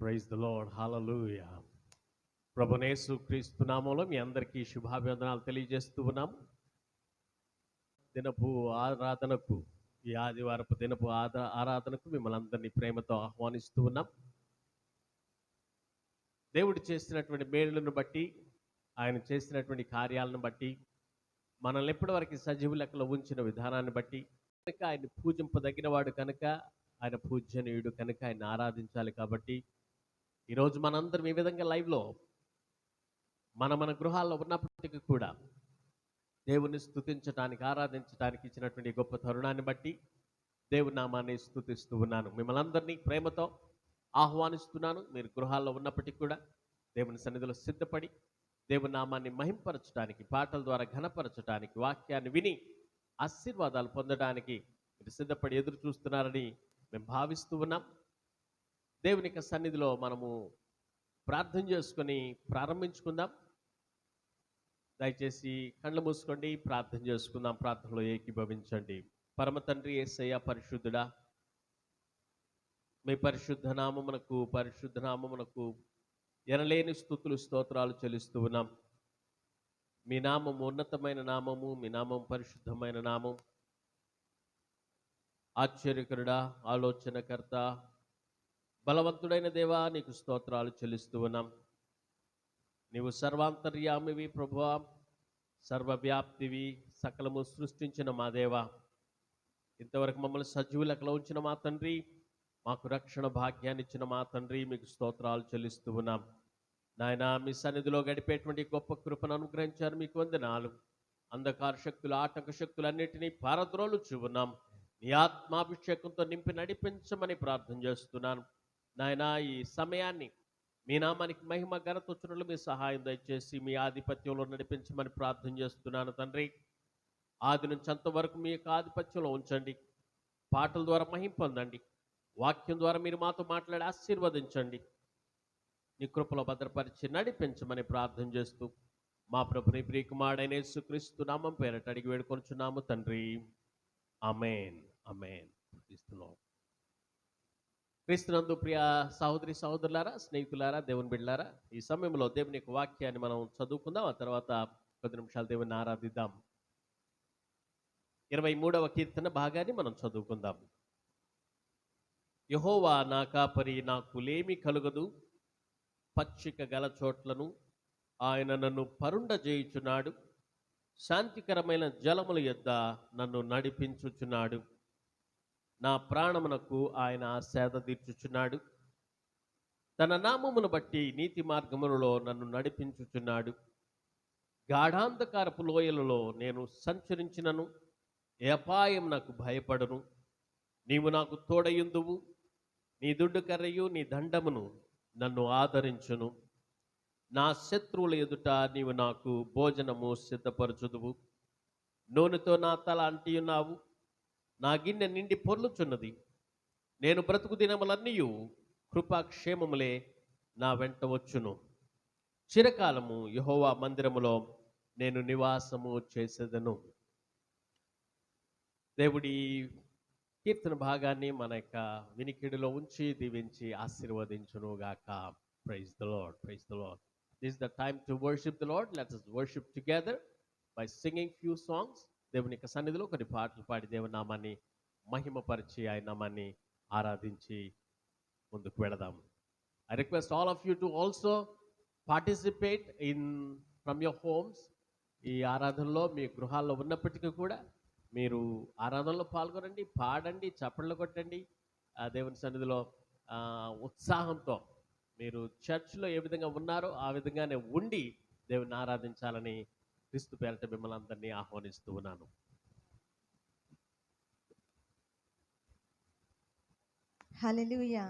Praise the lord హల్లెలూయా. ప్రభునేసు క్రీస్తు నామంలో మీ అందరికీ శుభాభివందనాలు తెలియజేస్తూ ఉన్నాం. దినపు ఆరాధనకు, ఈ ఆదివారపు దినపు ఆరాధనకు మిమ్మల్ని అందరినీ ప్రేమతో ఆహ్వానిస్తూ ఉన్నాం. దేవుడు చేసినటువంటి మేలులను బట్టి, ఆయన చేసినటువంటి కార్యాలను బట్టి, మనల్ని ఎప్పటివరకు సజీవ లెక్కలో ఉంచిన విధానాన్ని బట్టి, కనుక ఆయన పూజింపదగిన వాడు కనుక, ఆయన పూజనీయుడు కనుక ఆయన ఆరాధించాలి. కాబట్టి ఈరోజు మనందరం ఈ విధంగా లైవ్లో మన గృహాల్లో ఉన్నప్పటికీ కూడా దేవుని స్తుతించడానికి, ఆరాధించడానికి ఇచ్చినటువంటి గొప్ప తరుణాన్ని బట్టి దేవుని నామాన్ని స్తుతిస్తూ ఉన్నాను. మిమ్మల్ని అందరినీ ప్రేమతో ఆహ్వానిస్తున్నాను. మీరు గృహాల్లో ఉన్నప్పటికీ కూడా దేవుని సన్నిధిలో సిద్ధపడి దేవుని నామాన్ని మహింపరచడానికి, పాటల ద్వారా ఘనపరచడానికి, వాక్యాన్ని విని ఆశీర్వాదాలు పొందడానికి మీరు సిద్ధపడి ఎదురు చూస్తున్నారని మేము భావిస్తూ ఉన్నాం. దేవుని యొక్క సన్నిధిలో మనము ప్రార్థన చేసుకొని ప్రారంభించుకుందాం. దయచేసి కళ్ళు మూసుకోండి, ప్రార్థన చేసుకుందాం. ప్రార్థనలో ఏకీభవించండి. పరమ తండ్రి యేసయ్య పరిశుద్ధుడా, మీ పరిశుద్ధ నామమునకు ఎనలేని స్తుతులు స్తోత్రాలు చెల్లిస్తూ ఉన్నాం. మీ నామము ఉన్నతమైన నామము, మీ నామం పరిశుద్ధమైన నామం. ఆశ్చర్యకరుడా, ఆలోచనకర్త, బలవంతుడైన దేవా, నీకు స్తోత్రాలు చెల్లిస్తూ ఉన్నాం. నీవు సర్వాంతర్యామివి ప్రభువా, సర్వవ్యాప్తివి, సకలము సృష్టించిన మా దేవా. ఇంతవరకు మమ్మల్ని సజీవ లెక్కలో ఉంచిన మా తండ్రి, మాకు రక్షణ భాగ్యాన్ని ఇచ్చిన మా తండ్రి, మీకు స్తోత్రాలు చెల్లిస్తూ ఉన్నాం. నాయన, మీ సన్నిధిలో గడిపేటువంటి గొప్ప కృపను అనుగ్రహించారు, మీకు వందనాలు. అంధకార శక్తులు, ఆటంక శక్తులన్నిటినీ పారద్రోలుచూ ఉన్నాం. నీ ఆత్మాభిషేకంతో నింపి నడిపించమని ప్రార్థన చేస్తున్నాను. నాయన, ఈ సమయాన్ని మీ నామానికి మహిమ ఘనత వచ్చినట్లు మీ సహాయం దయచేసి మీ ఆధిపత్యంలో నడిపించమని ప్రార్థన చేస్తున్నాను తండ్రి. ఆది నుంచి అంతవరకు మీ యొక్క ఆధిపత్యంలో ఉంచండి. పాటల ద్వారా మహిమ పొందండి. వాక్యం ద్వారా మీరు మాతో మాట్లాడి ఆశీర్వదించండి. నీ కృపలో భద్రపరిచి నడిపించమని ప్రార్థన చేస్తూ మా ప్రభుని ప్రియకుమారుడైన యేసుక్రీస్తు నామం పేరట అడిగి వేడుకొనుచున్నాము తండ్రి. ఆమేన్, ఆమేన్. క్రీస్తునందు ప్రియ సహోదరి సహోదరులారా, స్నేహితులారా, దేవుని బిడ్డలారా, ఈ సమయంలో దేవుని యొక్క వాక్యాన్ని మనం చదువుకుందాం. ఆ తర్వాత కొద్ది నిమిషాలు దేవుని ఆరాధిద్దాం. 23వ కీర్తన భాగాన్ని మనం చదువుకుందాం. యెహోవా నా కాపరి, నాకు లేమి కలుగదు. పచ్చిక గల చోట్లను ఆయన నన్ను పరుండజేయుచున్నాడు. శాంతికరమైన జలముల యొద్ద నన్ను నడిపించుచున్నాడు. నా ప్రాణమునకు ఆయన సేద తీర్చుచున్నాడు. తన నామమును బట్టి నీతి మార్గములలో నన్ను నడిపించుచున్నాడు. గాఢాంధకారపు లోయలలో నేను సంచరించినను ఏ అపాయం నాకు భయపడను. నీవు నాకు తోడయుందువు. నీ దుడ్డు కర్రయు నీ దండమును నన్ను ఆదరించును. నా శత్రువుల ఎదుట నీవు నాకు భోజనము సిద్ధపరచుదువు. నూనెతో నా తల అంటియున్నావు. నా గిన్నె నిండి పొర్లుచున్నది. నేను బ్రతుకు దినములన్నీ కృపాక్షేమములే నా వెంట వచ్చును. చిరకాలము యెహోవా మందిరములో నేను నివాసము చేసేదను. దేవుడి కీర్తన భాగాన్ని మన యొక్క వినికిడిలో ఉంచి దీవించి ఆశీర్వదించును గాక. Praise the Lord, praise the Lord. This is the time to worship the Lord. Let us worship together by singing few songs. దేవుని యొక్క సన్నిధిలో కొన్ని పాటలు పాడి దేవుని నామాన్ని మహిమపరిచి ఆయన నామాన్ని ఆరాధించి ముందుకు వెళదాం. I request all of you to also participate from your homes. ఈ ఆరాధనలో మీ గృహాల్లో ఉన్నప్పటికీ కూడా మీరు ఆరాధనలో పాల్గొనండి, పాడండి, చప్పట్లు కొట్టండి. దేవుని సన్నిధిలో ఉత్సాహంతో మీరు చర్చ్లో ఏ విధంగా ఉన్నారో ఆ విధంగానే ఉండి దేవుని ఆరాధించాలని క్రీస్తు పేరట మిమ్మల్ని అందరినీ ఆహ్వానిస్తూ ఉన్నాను. హల్లెలూయా.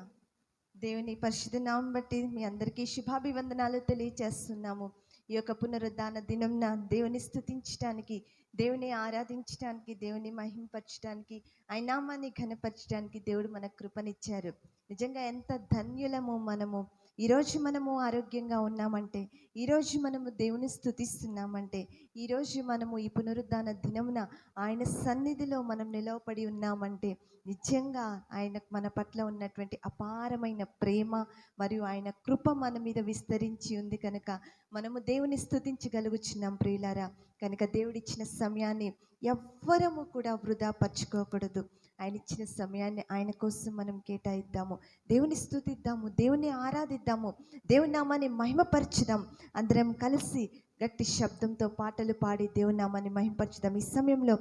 దేవుని పరిశుద్ధ నామం బట్టి మీ అందరికీ శుభాభివందనాలు తెలియజేస్తున్నాము. ఈ యొక్క పునరుద్ధాన దినంన దేవుని స్తుతించడానికి, దేవుని ఆరాధించడానికి, దేవుని మహింపరచడానికి, ఆయన నామాన్ని ఘనపరచడానికి దేవుడు మనకు కృపనిచ్చారు. నిజంగా ఎంత ధన్యులము మనము. ఈరోజు మనము ఆరోగ్యంగా ఉన్నామంటే, ఈరోజు మనము దేవుని స్తుతిస్తున్నామంటే, ఈరోజు మనము ఈ పునరుద్ధాన దినమున ఆయన సన్నిధిలో మనం నిలవపడి ఉన్నామంటే, నిజంగా ఆయనకు మన పట్ల ఉన్నటువంటి అపారమైన ప్రేమ మరియు ఆయన కృప మన మీద విస్తరించి ఉంది కనుక మనము దేవుని స్తుతించగలుగుచున్నాం ప్రియులారా. కనుక దేవుడిచ్చిన సమయాన్ని ఎవ్వరము కూడా వృధా పరచుకోకూడదు. ఆయన ఇచ్చిన సమయాన్ని ఆయన కోసం మనం కేటాయిద్దాము, దేవుని స్తుతిద్దాము, దేవుని ఆరాధిద్దాము, దేవుని నామాన్ని మహిమపరచుదాం. అందరం కలిసి గట్టి శబ్దంతో పాటలు పాడి దేవుని నామాన్ని మహిమపరచుదాం. ఈ సమయంలో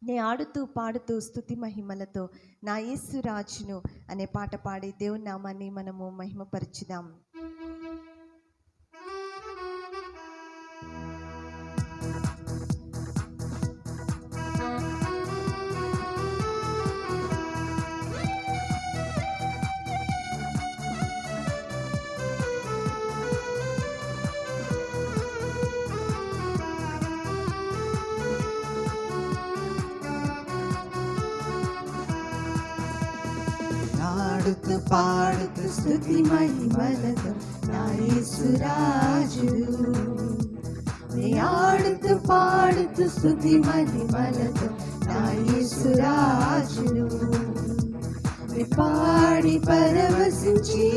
నే ఆడుతూ పాడుతూ స్తుతి మహిమలతో నా యేసు రాజును అనే పాట పాడి దేవుని నామాన్ని మనము మహిమపరచుదాం. ఆడుతూ పాడుతూ స్తుతి మహిమలతో నా యేసు రాజుడు. నే ఆడుతూ పాడుతూ స్తుతి మహిమలతో నా యేసు రాజుడు. నే పాడి పరవశించి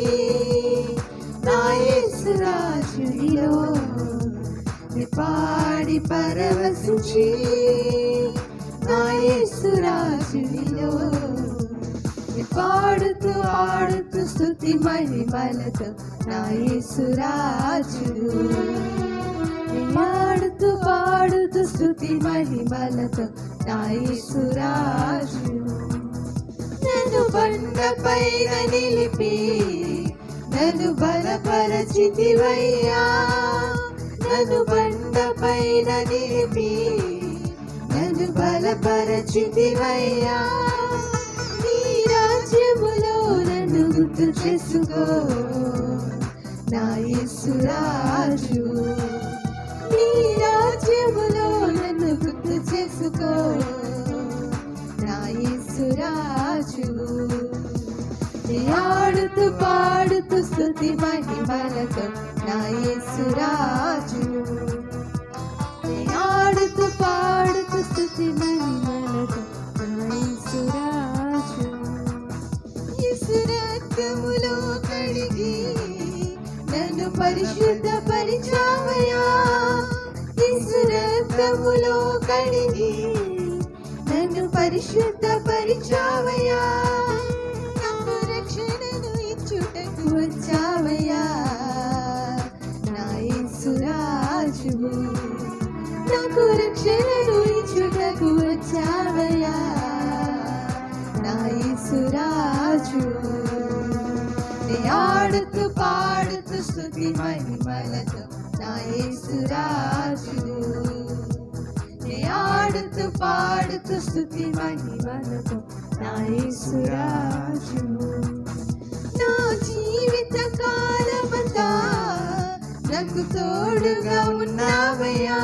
నా యేసు రాజునిలో, నే పాడి పరవశించి నా యేసు రాజునిలో, పాడుతూ ఆడుతూ స్తుతి మహిమలతో నా యేసు రాజుడు. పాడుతూ పాడుతూ స్తుతి మహిమలతో నా యేసు రాజుడు. నన్ను బండపైన నిలిపి నన్ను బలపరచితివయ్యా, నన్ను బండపైన నిలిపి నన్ను బలపరచితివయ్యా. రాజ్యములో నన్ను గుర్తు చేసుకో నా యేసు రాజు. నీ రాజ్యములో నన్ను గుర్తు చేసుకో నా యేసు రాజు. ఆడుతూ పాడుతూ స్తుతి మహిమలతో నా యేసు రాజు. ఆడుతూ పాడుతూ స్తుతి మహిమలతో నా యేసు రాజు. రక్తములో కడిగి నన్ను పరిశుద్ధ పరిచావయా, యేసు రక్తములో కడిగి నన్ను పరిశుద్ధ పరిచావయా. నాకు రక్షణను ఇచ్చుటకు వచ్చావయా నా యేసు రాజు. నాకు రక్షణను ఇచ్చుటకు వచ్చావయా నా యేసు రాజు. ఆడుతూ పాడుతూ స్తుతి మహిమలతో నా యేసు రాజు. ఆడుతూ పాడుతూ స్తుతి మహిమలతో నా యేసు రాజు. నా జీవిత కాలమంతా నాకు తోడుగా ఉన్నావయ్యా,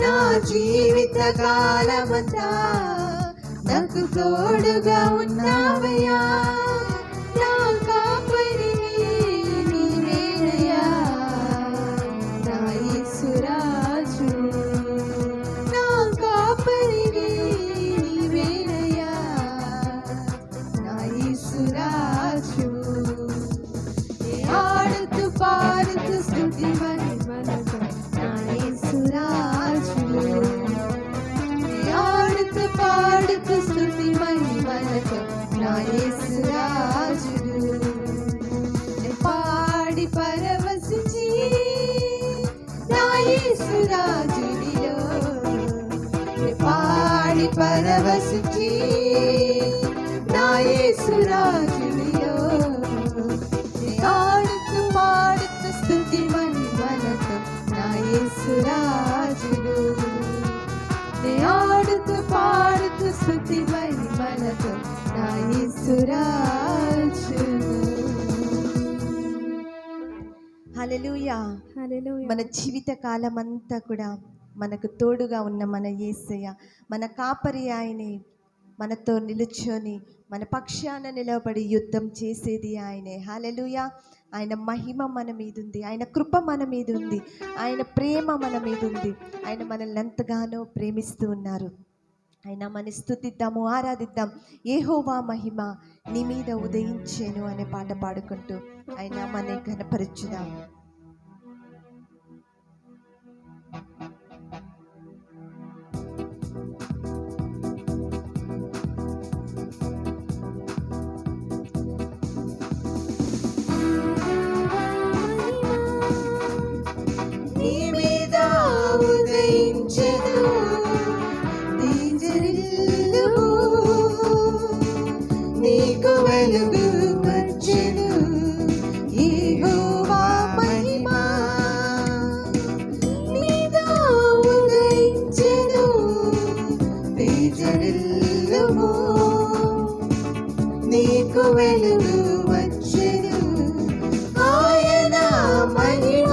నా జీవిత కాలమంతా నాకు తోడుగా ఉన్నావయ్యా. నా కాపరివి నీవేనయ్యా నా యేసు రాజు. నా కాపరివి నీవేనయ్యా నా యేసు రాజు. ఆడుతూ పాడుతూ స్తుతి మహిమలతో నా యేసు రాజు. ఆడుతూ పాడుతూ స్తుతి మహిమలతో నా యేసు రాజుడు. పాడి పరవశించి నా యేసు రాజునిలో, పాడి పరవశించి నా యేసు రాజునిలో. ఆడుతూ పాడుతూ స్తుతి మహిమలతో నా యేసు రాజుడు. ఆడుతూ పాడుతూ స్తుతి మహిమలతో నా యేసు రాజు. హల్లెలూయా. హల్లెలూయా. మన జీవిత కాలం అంతా కూడా మనకు తోడుగా ఉన్న మన యేసయ్య, మన కాపరి ఆయనే, మనతో నిలుచొని మన పక్షాన నిలబడి యుద్ధం చేసేది ఆయనే. హల్లెలూయా. ఆయన మహిమ మన మీద ఉంది, ఆయన కృప మన మీద ఉంది, ఆయన ప్రేమ మన మీద ఉంది. ఆయన మనల్ని ఎంతగానో ప్రేమిస్తూ ఉన్నారు. ఆయన మన స్తుతిద్దాము, ఆరాధిద్దాం. యెహోవా మహిమ నీ మీద ఉదయించెను అనే పాట పాడుకుంటూ ఆయన మన ఘనపరచుదాం. నీ మీద ఉదయించెను తేజరిల్లుము, నీకు వెలుగు వచ్చెను యెహోవా మహిమ. నీ మీద ఉదయించెను తేజరిల్లుము, నీకు వెలుగు వచ్చెను. ఆయన మహిమ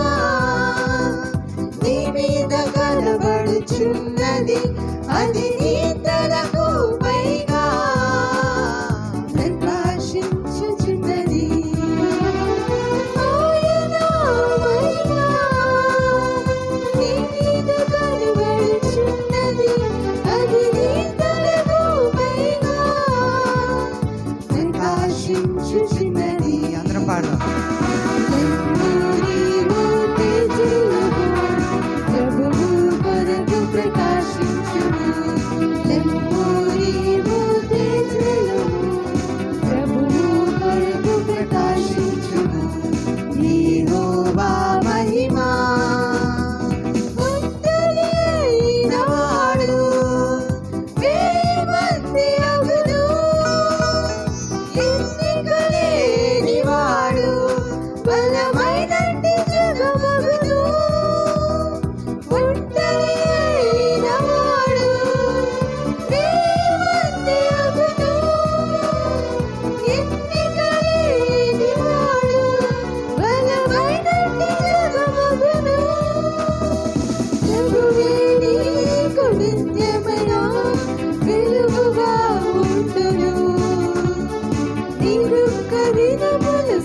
నీ మీద కనబడుచున్నది, అది నీ తలకు పైగా ప్రకాశించుచున్నది. ఆయన మహిమ నీ మీద కనబడుచున్నది, అది నీ తలకు పైగా ప్రకాశించుచున్నది. అందరం పాడదాం.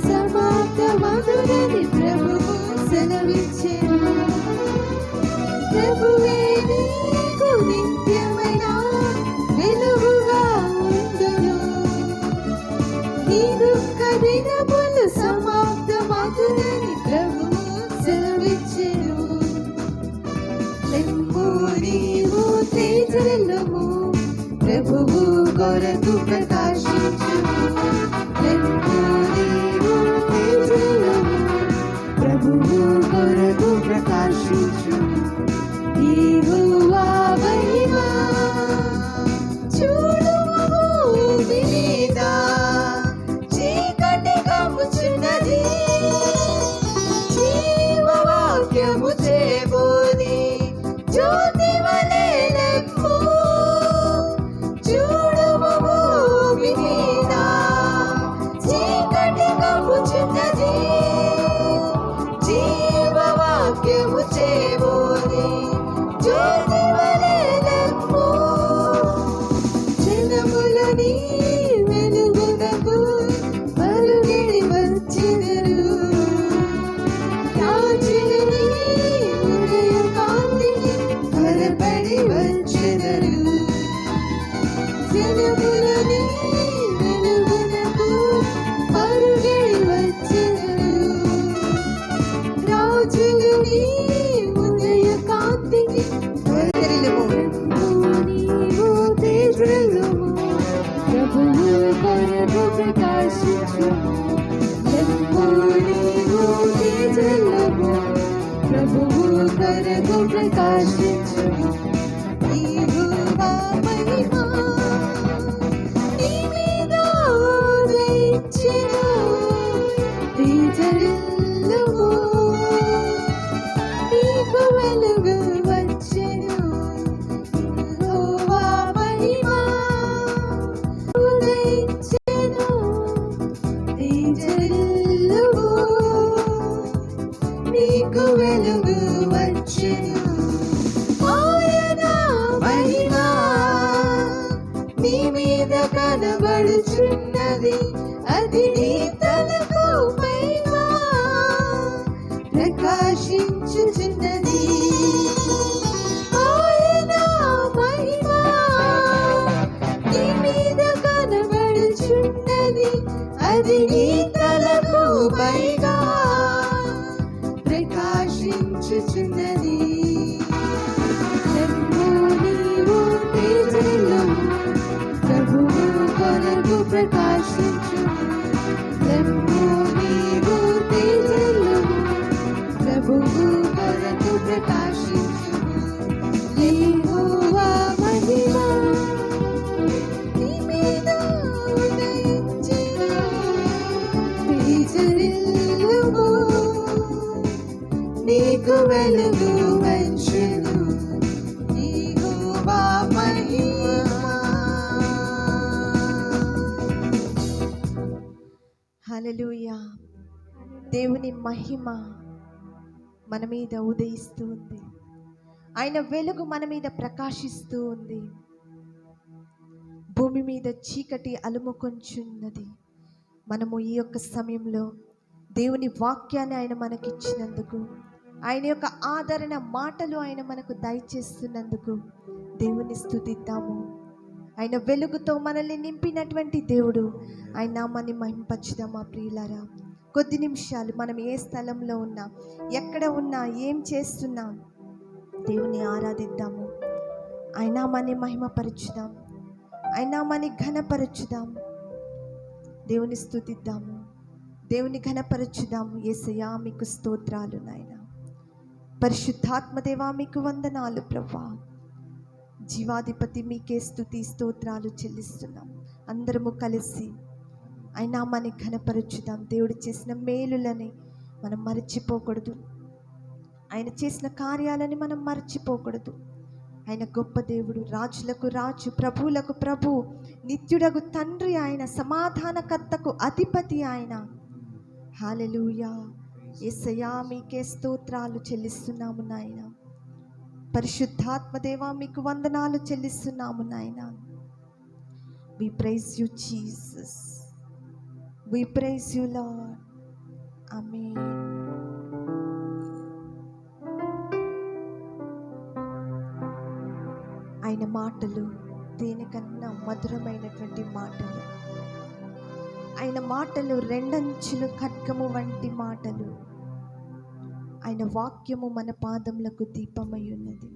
సమాప్తమగునని ప్రభువు సెలవిచ్చెను. ప్రభువే నీకు నిత్యమైన వెలుగుగా ఉండును. నీ దుఃఖ దినములు సమాప్తమగునని ప్రభువు సెలవిచ్చెను. లెమ్ము నీవు తేజరిల్లుము, ప్రభువు కొరకు ప్రకాశించుము. లెమ్ము నీవు తేజరిల్లుము, ప్రభువు కొరకు ప్రకాశించుము. యెహోవా మహిమ చూడుము భూమి మీద, చీకటి కమ్ముచున్నది. జీవవాక్యము చేబోది జ్యోతి వలె లెమ్ము. చూడుము భూమి మీద, చీకటి కమ్ముచున్నది. జీవవాక్యము చేబోది జ్యోతి వలె లెమ్ము. జనములని వెలుగునకు పరుగెడి వచ్చెదరు. రాజులని ఉదయ కాంతికి త్వరపడి వచ్చెదరు. జనములని వెలుగునకు పరుగెడి వచ్చెదరు. రాజులని ఉదయ కాంతికి నీవు తేజరిల్లుము, ప్రభువు కొరకు ప్రకాశించుము. లెమ్ము నీవు తేజరిల్లుము, ప్రభువు కొరకు ప్రకాశించుము. యెహోవా మహిమ నీ మీద ఉదయించెను తేజరిల్లుము, నీకు వెలుగు వచ్చెను. యెహోవా మహిమ ఉదయించెను తేజరిల్లుము, నీకు వెలుగు వచ్చెను. ఆయన మహిమ వెలుగొచ్చుచున్నది అది నీ తలకు మహిమా ప్రకాశించుచున్నది ఆయన మహిమా నీ మీద కనబడుచున్నది అది నీ తలకు పైగా ప్రకాశించుచున్నది నీవు తేజలో ప్రభువు కొరకు ప్రకాశించు నీవు తేజలో ప్రభువు కొరకు ప్రకాశించు యెహోవా మహిమ నీ మీద ఉదయించెను తేజరిల్లుము నీకు వెలుగు వచ్చెను యెహోవా మహిమ. హల్లెలూయా. దేవుని మహిమ మన మీద ఉదయిస్తూ ఉంది. ఆయన వెలుగు మన మీద ప్రకాశిస్తూ ఉంది. భూమి మీద చీకటి అలుముకొంచున్నది. మనము ఈ యొక్క సమయంలో దేవుని వాక్యాన్ని ఆయన మనకిచ్చినందుకు, ఆయన యొక్క ఆదరణ మాటలు ఆయన మనకు దయచేస్తున్నందుకు దేవుని స్తుతిద్దాము. ఆయన వెలుగుతో మనల్ని నింపినటువంటి దేవుడు, ఆయన నామాన్ని మహింపచ్చుదామా ప్రియులారా. కొద్ది నిమిషాలు మనం ఏ స్థలంలో ఉన్నా, ఎక్కడ ఉన్నా, ఏం చేస్తున్నా దేవుని ఆరాధిద్దాము. ఆయన నామాన్ని మహిమపరచుదాం, ఆయన నామాన్ని ఘనపరచుదాం, దేవుని స్తుతిద్దాము, దేవుని ఘనపరచుదాము. యేసయ్యా మీకు స్తోత్రాలు నాయన. పరిశుద్ధాత్మదేవా మీకు వందనాలు ప్రభువా. జీవాధిపతి మీకే స్తుతి స్తోత్రాలు చెల్లిస్తున్నాం. అందరము కలిసి ఆయన నామాన్ని ఘనపరచుదాం. దేవుడు చేసిన మేలులని మనం మర్చిపోకూడదు. ఆయన చేసిన కార్యాలని మనం మర్చిపోకూడదు. ఆయన గొప్ప దేవుడు, రాజులకు రాజు, ప్రభువులకు ప్రభు, నిత్యుడగు తండ్రి ఆయన, సమాధానకర్తకు అధిపతి ఆయన. హల్లెలూయా. యేసయ్యా మీకే స్తోత్రాలు చెల్లిస్తున్నాము నాయన. పరిశుద్ధాత్మదేవా మీకు వందనాలు చెల్లిస్తున్నాము నాయన. We praise you Jesus. We praise you Lord. Amen. ఆయన మాటలు దేనికన్నా మధురమైనటువంటి మాటలు. ఆయన మాటలు రెండంచులు ఖడ్గము వంటి మాటలు. ఆయన వాక్యము మన పాదములకు దీపమై ఉన్నది,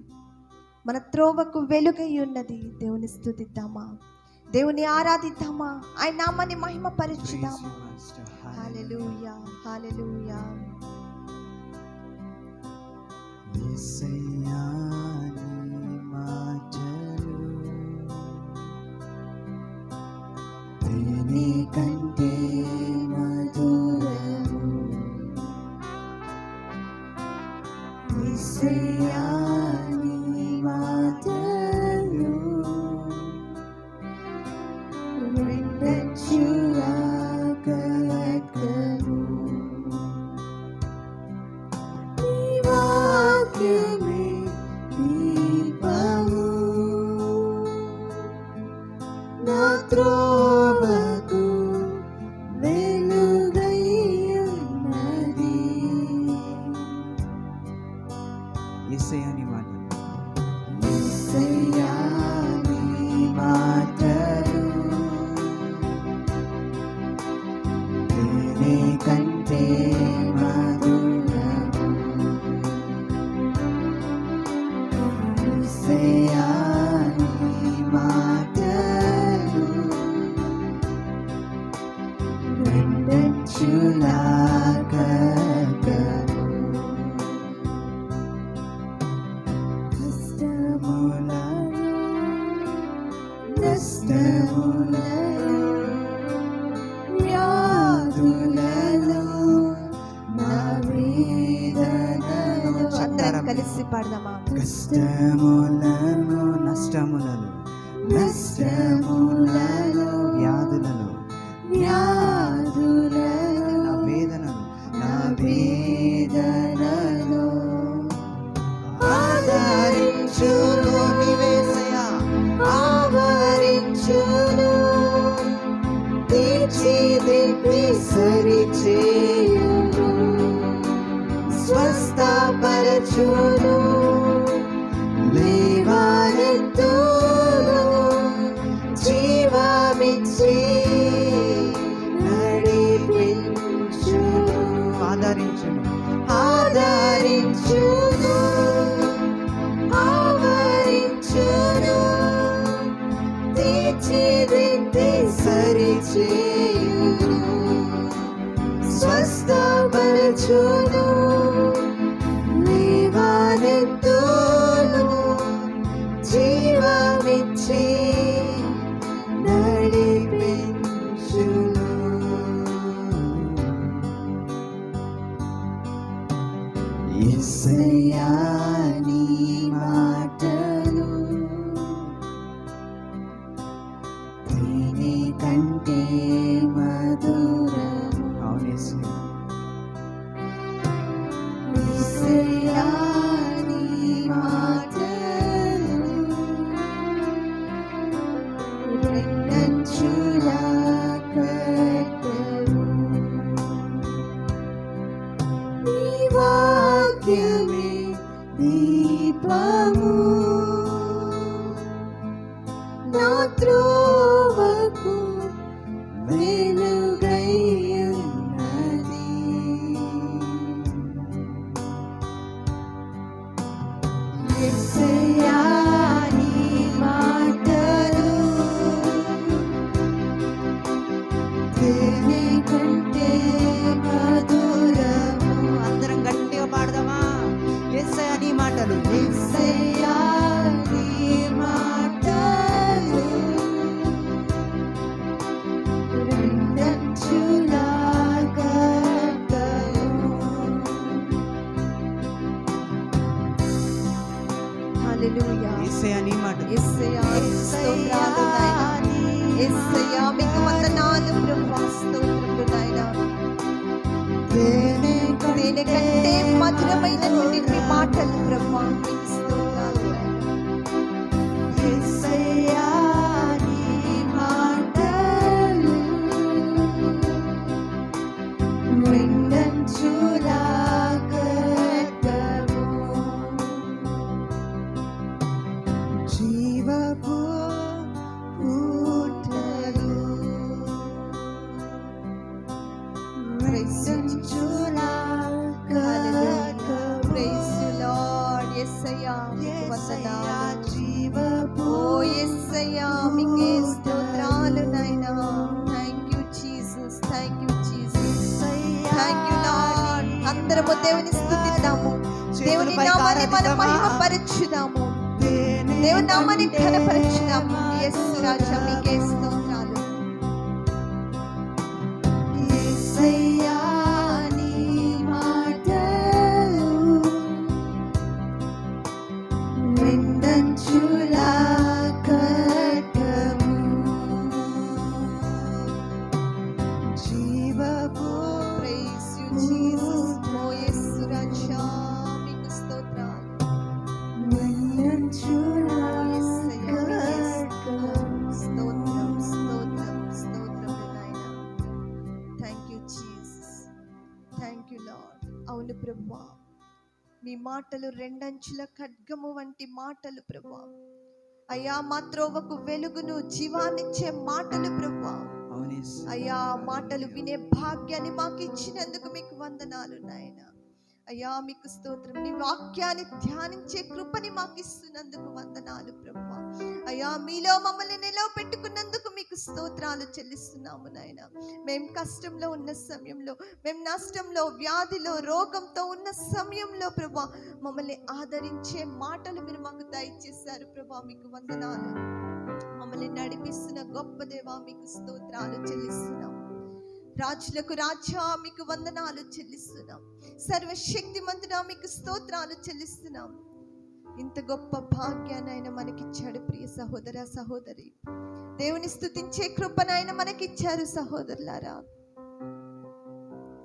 మన త్రోవకు వెలుగై ఉన్నది. దేవుని స్తుతిద్దామా, దేవుని ఆరాధిద్దామా, ఆయన నామాన్ని మహిమపరచుదామా. హల్లెలూయా, హల్లెలూయా. యేసయ్యా నీ మాటలు తేనె కంటే మధురము. యేసయ్యా నీ మాటలు రెండంచులా ఖడ్గము. నీ వాక్యమే దీపము నా త్రోవకు వెలుగై ఉన్నది. యేసయ్యా నీ మాటలు, యేసయ్యా నీ మాటలు తేనె కంటే మధురము. యేసయ్యా నీ మాటలు రెండంచులా ఖడ్గము. నష్టములలో వ్యాధులలో నా వేదనలో. అందరం కలిసి పాడదామా. కష్టములను నష్టములలో వ్యాధులలో నా వేదనలో ఆదరించును నీవేసయ్యా, ఆవరించును సరిచేయును స్వస్థపరచును లేవనెత్తును జీవమిచ్చి నడిపించును ఆదరించును ఆదరించును ఆవరించును తీర్చిదిద్ది సరిచేయును స్వస్థపరచును లేవనెత్తును జీవమిచ్చి నడిపించును యేసయ్యా నీ మాటలు తేనె కంటే మధురము అవును యేసయ్యా. యేసయ్యా నీ మాటలు రెండంచుల ఖడ్గము నీ వాక్యమే దీపము నా త్రోవకు వెలుగై ఉన్నది యేసయ్యా నీ మాటలు తేనె కంటే మధురము అందరం గట్టిగా పాడదామా యేసయ్యా నీ మాటలు యేసయ్యా నీ మాటలు రెండంచుల ఖడ్గము హల్లెలూయా. యేసయ్యా నీ మాటలు యేసయ్యా స్తోత్రాలు నాయనా. యేసయ్యా మీకు వందనాలు ప్రభువా, స్తోత్రములు నాయనా. తేనె తేనె కంటే మధురమైనటువంటి మీ మాటలు ప్రభువా, మీకు స్తోత్రాలు నాయనా. యేసయ్యా నీ మాటలు రెండంచుల ఖడ్గము జీవపు ఊటలు రెండంచుల ఖడ్గము Praise you, Lord. యేసయ్యా మీకు వందనాలు. జీవపు ఓ యేసయ్యా మీకే స్తోత్రాలు నాయనా. Thank you Jesus, thank you Jesus, thank you lord. అందరము దేవుని స్తుతిద్దాము, దేవుని నామాన్ని మనం మహిమపరచుదాము, దేవుని నామాన్ని ఘనపరచుదాము. యేసు రాజా మీకే స్తోత్రాలు. యేసయ్యా నీ మాటలు రెండంచుల ఖడ్గము జీవపు Praise you, Jesus. ఓ యేసు రాజా మీకు స్తోత్రాలు. రెండంచుల యేసయ్యా మీకే ఖడ్గము స్తోత్రం, స్తోత్రం, స్తోత్రములు నాయనా. Thank you Jesus, thank you lord. అవును ప్రభువా, మీ మాటలు రెండంచుల ఖడ్గము వంటి మాటలు ప్రభువా. అయ్యా మా త్రోవకు వెలుగును జీవాన్నిచ్చే మాటలు ప్రభువా. అవును యేసయ్యా. అయ్యా మాటలు వినే భాగ్యాన్ని మాకు ఇచ్చినందుకు మీకు వందనాలు నాయనా. అయ్యా మీకు స్తోత్రం. నీ వాక్యాన్ని ధ్యానించే కృపని మాకు ఇస్తున్నందుకు వందనాలు ప్రభువా. అయ్యా మీలో మమ్మల్ని నిలవపెట్టుకున్నందుకు మీకు స్తోత్రాలు చెల్లిస్తున్నాము నాయనా. మేము కష్టంలో ఉన్న సమయంలో, మేము నష్టంలో, వ్యాధిలో, రోగంతో ఉన్న సమయంలో ప్రభువా మమ్మల్ని ఆదరించే మాటలు మీరు మాకు దయచేశారు ప్రభువా. మీకు వందనాలు. మమ్మల్ని నడిపిస్తున్న గొప్ప దేవా మీకు స్తోత్రాలు చెల్లిస్తున్నాం. రాజులకు రాజా మీకు వందనాలు చెల్లిస్తున్నాం. సర్వశక్తిమంతుడా మీకు స్తోత్రాలు చెల్లిస్తున్నాం. ఇంత గొప్ప భాగ్యాన్ని మనకిచ్చాడు ప్రియ సహోదర సహోదరి. దేవుని స్తుతించే కృపనైన మనకిచ్చారు సహోదరులారా.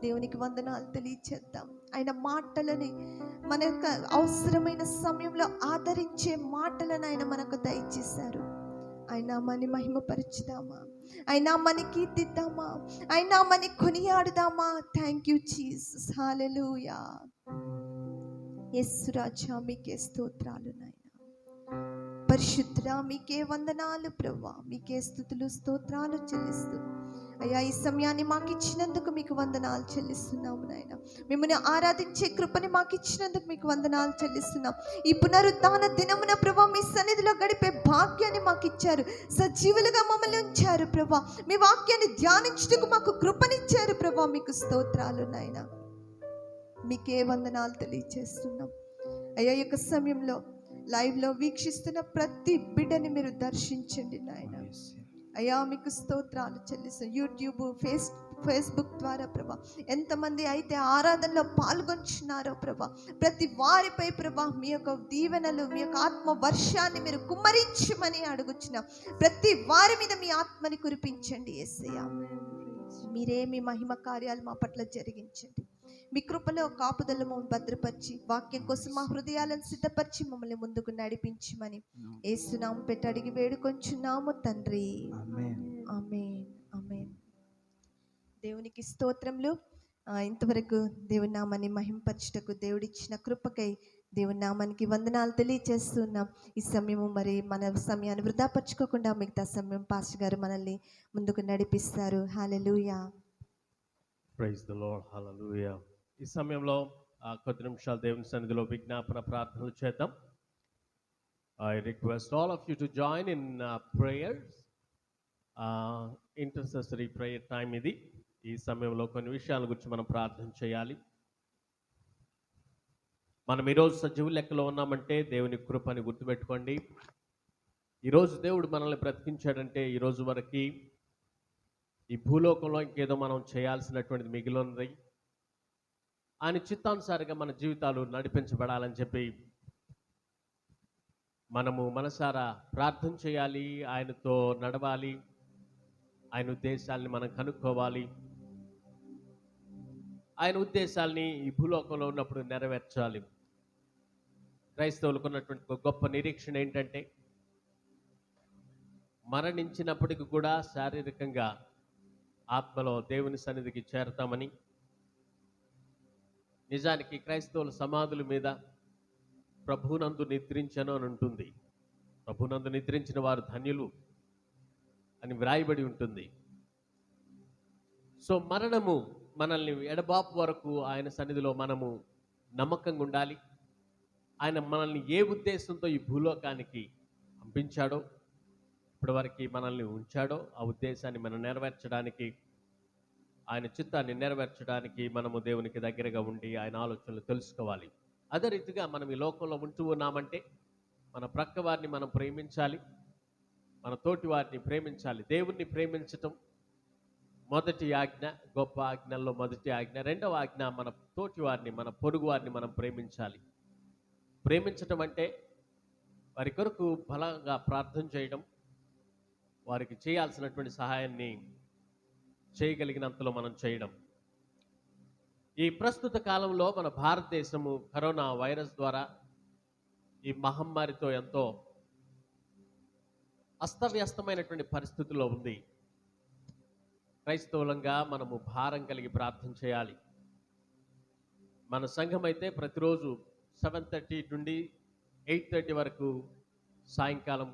దేవునికి వందనాలు తెలియచేద్దాం. ఆయన మాటలని మనకు అవసరమైన సమయంలో ఆదరించే మాటలను ఆయన మనకు దయచేశారు. ఆయన నామాన్ని మహిమపరచుదామా, ఆయన నామాన్ని కీర్తిద్దామా, ఆయన నామాన్ని కొనియాడుదామా. Thank you Jesus. హల్లెలూయా. యేసు రాజా మీకే స్తోత్రాలు నాయనా. పరిశుద్ధుడా మీకే వందనాలు ప్రభువా, మీకే స్తుతులు స్తోత్రాలు చెల్లిస్తూ అయ్యా ఈ సమయాన్ని మాకు ఇచ్చినందుకు మీకు వందనాలు చెల్లిస్తున్నాము నాయన. మిమ్మల్ని ఆరాధించే కృపని మాకు ఇచ్చినందుకు మీకు వందనాలు చెల్లిస్తున్నాం. ఈ పునరుద్ధాన దినమున ప్రభా మీ సన్నిధిలో గడిపే భాగ్యాన్ని మాకు ఇచ్చారు. సజీవులుగా మమ్మల్ని ఉంచారు ప్రభా. మీ వాక్యాన్ని ధ్యానించుటకు మాకు కృపనిచ్చారు ప్రభా. మీకు స్తోత్రాలు నాయన. మీకే వందనాలు తెలియజేస్తున్నాం అయ్యా. ఈ యొక్క సమయంలో లైవ్లో వీక్షిస్తున్న ప్రతి బిడ్డని మీరు దర్శించండి నాయన. అయ్యా మీకు స్తోత్రాలు చెల్లిస్తాం. యూట్యూబ్, ఫేస్బుక్ ద్వారా ప్రభా ఎంతమంది అయితే ఆరాధనలో పాల్గొంటున్నారో ప్రభా, ప్రతి వారిపై ప్రభా మీ యొక్క దీవెనలు, మీ యొక్క ఆత్మ వర్షాన్ని మీరు కుమ్మరించమని అడుగుచున్నాం. ప్రతి వారి మీద మీ ఆత్మని కురిపించండి యేసయ్యా. మీరే మీ మహిమ కార్యాలు మా పట్ల జరిగించండి. మీ కృపలో కాపుదల మమ్మల్ని భద్రపరిచి వాక్యం కోసం మా హృదయాలను సిద్ధపరిచి మమ్మల్ని ముందుకు నడిపించమని యేసునామం పెట్టి అడిగి వేడుకొంచున్నాము తండ్రి. ఆమేన్. ఆమేన్. ఆమేన్. దేవునికి స్తోత్రములు. ఇంతవరకు దేవుని నామాన్ని మహింపరచుటకు దేవుడిచ్చిన కృపకై దేవుని నామానికి వందనాలు తెలియజేస్తున్నాం. ఈ సమయము మరి మన సమయాన్ని వృధాపరచుకోకుండా మిగతా సమయం పాస్టర్ గారు మనల్ని ముందుకు నడిపిస్తారు. Hallelujah. Praise the lord. Hallelujah. ఈ సమయంలో కొద్ది నిమిషాలు దేవుని సన్నిధిలో విజ్ఞాపన ప్రార్థనలు చేద్దాం. I request all of you to join in prayers. Intercessory prayer time ఇది. ఈ సమయంలో కొన్ని విషయాల గురించి మనం ప్రార్థన చేయాలి. మనం ఈరోజు సజీవ లెక్కలో ఉన్నామంటే దేవుని కృపని గుర్తుపెట్టుకోండి. ఈరోజు దేవుడు మనల్ని బ్రతికించాడంటే ఈరోజు వరకు ఈ భూలోకంలో ఇంకేదో మనం చేయాల్సినటువంటిది మిగిలి ఉంది. ఆయన చిత్తానుసారంగా మన జీవితాలు నడిపించబడాలని చెప్పి మనము మనసారా ప్రార్థన చేయాలి. ఆయనతో నడవాలి. ఆయన ఉద్దేశాలని మనం కనుక్కోవాలి. ఆయన ఉద్దేశాలని ఈ భూలోకంలో ఉన్నప్పుడు నెరవేర్చాలి. క్రైస్తవులకు ఉన్నటువంటి ఒక గొప్ప నిరీక్షణ ఏంటంటే మరణించినప్పటికీ కూడా శారీరకంగా ఆత్మలో దేవుని సన్నిధికి చేరతామని. నిజానికి క్రైస్తవుల సమాధుల మీద ప్రభునందు నిద్రించను అని ఉంటుంది. ప్రభునందు నిద్రించిన వారు ధన్యులు అని వ్రాయబడి ఉంటుంది. సో మరణము మనల్ని ఎడబాపు వరకు ఆయన సన్నిధిలో మనము నమ్మకంగా ఉండాలి. ఆయన మనల్ని ఏ ఉద్దేశంతో ఈ భూలోకానికి పంపించాడో, ఇప్పటివరకు మనల్ని ఉంచాడో, ఆ ఉద్దేశాన్ని మనం నెరవేర్చడానికి, ఆయన చిత్తాన్ని నెరవేర్చడానికి మనము దేవునికి దగ్గరగా ఉండి ఆయన ఆలోచనలు తెలుసుకోవాలి. అదే రీతిగా మనం ఈ లోకంలో ఉంటూ ఉన్నామంటే మన ప్రక్క వారిని మనం ప్రేమించాలి, మన తోటి వారిని ప్రేమించాలి. దేవుణ్ణి ప్రేమించటం మొదటి ఆజ్ఞ, గొప్ప ఆజ్ఞల్లో మొదటి ఆజ్ఞ. రెండవ ఆజ్ఞ మన తోటి వారిని, మన పొరుగు వారిని మనం ప్రేమించాలి. ప్రేమించటం అంటే వారి కొరకు బలంగా ప్రార్థన చేయడం, వారికి చేయాల్సినటువంటి సహాయాన్ని చేయగలిగినంతలో మనం చేయడం. ఈ ప్రస్తుత కాలంలో మన భారతదేశము కరోనా వైరస్ ద్వారా ఈ మహమ్మారితో ఎంతో అస్తవ్యస్తమైనటువంటి పరిస్థితుల్లో ఉంది. క్రైస్తవులంగా మనము భారం కలిగి ప్రార్థన చేయాలి. మన సంఘం అయితే ప్రతిరోజు 7:30 నుండి 8:30 వరకు సాయంకాలం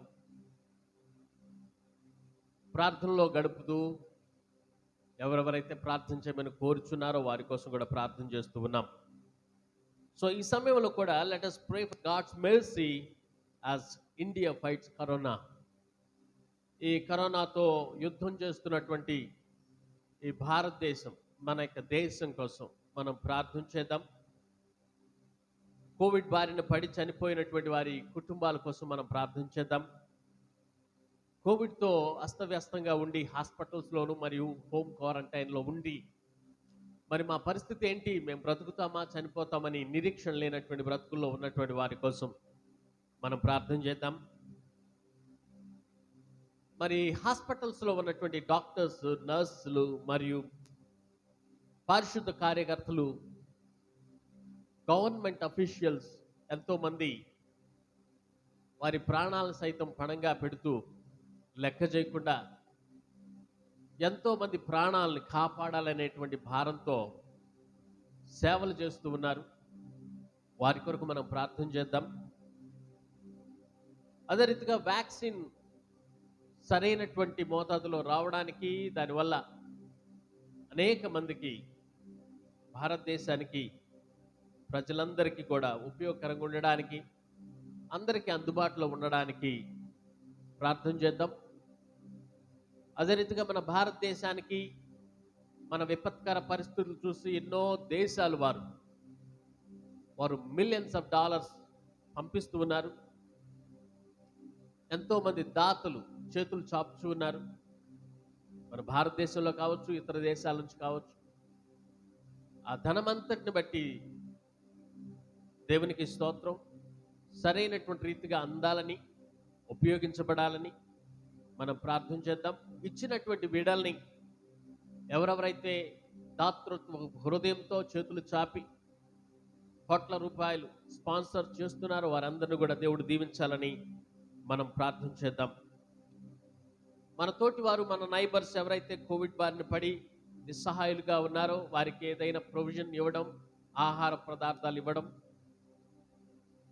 ప్రార్థనలో గడుపుతూ ఎవరెవరైతే ప్రార్థన చేయమని కోరుచున్నారో వారి కోసం కూడా ప్రార్థన చేస్తూ ఉన్నాం. సో ఈ సమయంలో కూడా let us pray for God's mercy as India fights corona. ఈ కరోనాతో యుద్ధం చేస్తున్నటువంటి ఈ భారతదేశం, మన యొక్క దేశం కోసం మనం ప్రార్థన చేద్దాం. కోవిడ్ బారిన పడి చనిపోయినటువంటి వారి కుటుంబాల కోసం మనం ప్రార్థన చేద్దాం. కోవిడ్తో అస్తవ్యస్తంగా ఉండి హాస్పిటల్స్లోను మరియు హోమ్ క్వారంటైన్లో ఉండి మరి మా పరిస్థితి ఏంటి, మేము బ్రతుకుతామా చనిపోతామని నిరీక్షణ లేనటువంటి బ్రతుకుల్లో ఉన్నటువంటి వారి కోసం మనం ప్రార్థన చేద్దాం. మరి హాస్పిటల్స్లో ఉన్నటువంటి డాక్టర్స్, నర్సులు మరియు పారిశుద్ధ కార్యకర్తలు, గవర్నమెంట్ అఫీషియల్స్ ఎంతోమంది వారి ప్రాణాలను సైతం పణంగా పెడుతూ లెక్క చేయకుండా ఎంతోమంది ప్రాణాలని కాపాడాలనేటువంటి భారంతో సేవలు చేస్తూ ఉన్నారు. వారి కొరకు మనం ప్రార్థన చేద్దాం. అదే రీతిగా వ్యాక్సిన్ సరైనటువంటి మోతాదులో రావడానికి, దానివల్ల అనేక మందికి, భారతదేశానికి, ప్రజలందరికీ కూడా ఉపయోగకరంగా ఉండడానికి, అందరికీ అందుబాటులో ఉండడానికి ప్రార్థన చేద్దాం. అదే రీతిగా మన భారతదేశానికి మన విపత్కర పరిస్థితులు చూసి ఎన్నో దేశాలు వారు మిలియన్స్ ఆఫ్ డాలర్స్ పంపిస్తూ ఉన్నారు. ఎంతోమంది దాతలు చేతులు చాపుచూ ఉన్నారు. మన భారతదేశంలో కావచ్చు, ఇతర దేశాల నుంచి కావచ్చు. ఆ ధనమంతటిని బట్టి దేవునికి స్తోత్రం. సరైనటువంటి రీతిగా అందాలని, ఉపయోగించబడాలని మనం ప్రార్థన చేద్దాం. ఇచ్చినటువంటి వీడల్ని ఎవరెవరైతే దాతృత్వ హృదయంతో చేతులు చాపి కోట్ల రూపాయలు స్పాన్సర్ చేస్తున్నారో వారందరినీ కూడా దేవుడు దీవించాలని మనం ప్రార్థన చేద్దాం. మన తోటి వారు, మన నైబర్స్ ఎవరైతే కోవిడ్ బారిన పడి నిస్సహాయులుగా ఉన్నారో వారికి ఏదైనా ప్రొవిజన్ ఇవ్వడం, ఆహార పదార్థాలు ఇవ్వడం,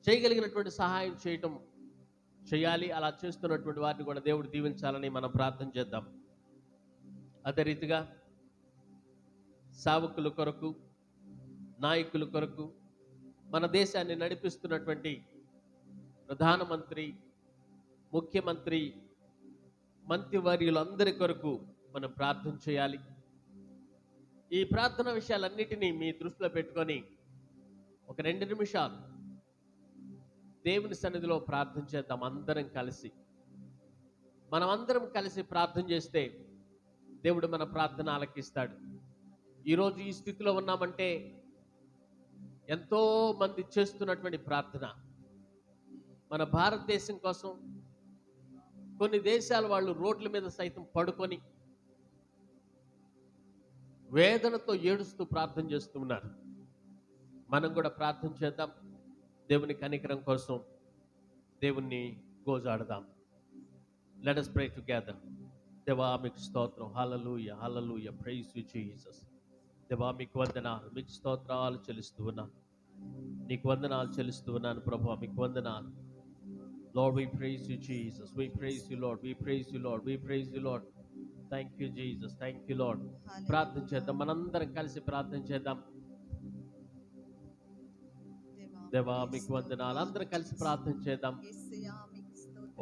చేయగలిగినటువంటి సహాయం చేయాలి. అలా చేస్తున్నటువంటి వారిని కూడా దేవుడు దీవించాలని మనం ప్రార్థన చేద్దాం. అదే రీతిగా సేవకుల కొరకు, నాయకుల కొరకు, మన దేశాన్ని నడిపిస్తున్నటువంటి ప్రధానమంత్రి, ముఖ్యమంత్రి, మంత్రివర్యులందరి కొరకు మనం ప్రార్థన చేయాలి. ఈ ప్రార్థన విషయాలన్నిటినీ మీ దృష్టిలో పెట్టుకొని ఒక 2 నిమిషాలు దేవుని సన్నిధిలో ప్రార్థన చేద్దాం. అందరం కలిసి, మనం అందరం కలిసి ప్రార్థన చేస్తే దేవుడు మన ప్రార్థన ఆలకిస్తాడు. ఈరోజు ఈ స్థితిలో ఉన్నామంటే ఎంతో మంది చేస్తున్నటువంటి ప్రార్థన. మన భారతదేశం కోసం కొన్ని దేశాల వాళ్ళు రోడ్ల మీద సైతం పడుకొని వేదనతో ఏడుస్తూ ప్రార్థన చేస్తూ ఉన్నారు. మనం కూడా ప్రార్థన చేద్దాం. దేవుని కనికరం కోసం దేవుణ్ణి గోజాడదాం. Let us pray together. దేవా మీకు స్తోత్రం. Hallelujah, hallelujah, praise you Jesus. దేవా మీకు వందనాలు, మీకు స్తోత్రాలు చెల్లిస్తూ ఉన్నాను. నీకు వందనాలు చెల్లిస్తూ ఉన్నాను ప్రభువా, మీకు వందనాలు. Lord, we praise you, Jesus. We praise you, Lord. We praise you, Lord. We praise you, Lord. Thank you, Jesus. Thank you, Lord. ప్రార్థన చేద్దాం. మనందరం కలిసి ప్రార్థన చేద్దాం. దేవా మీకు వందనాలు. అందరం కలిసి ప్రార్థన చేద్దాం.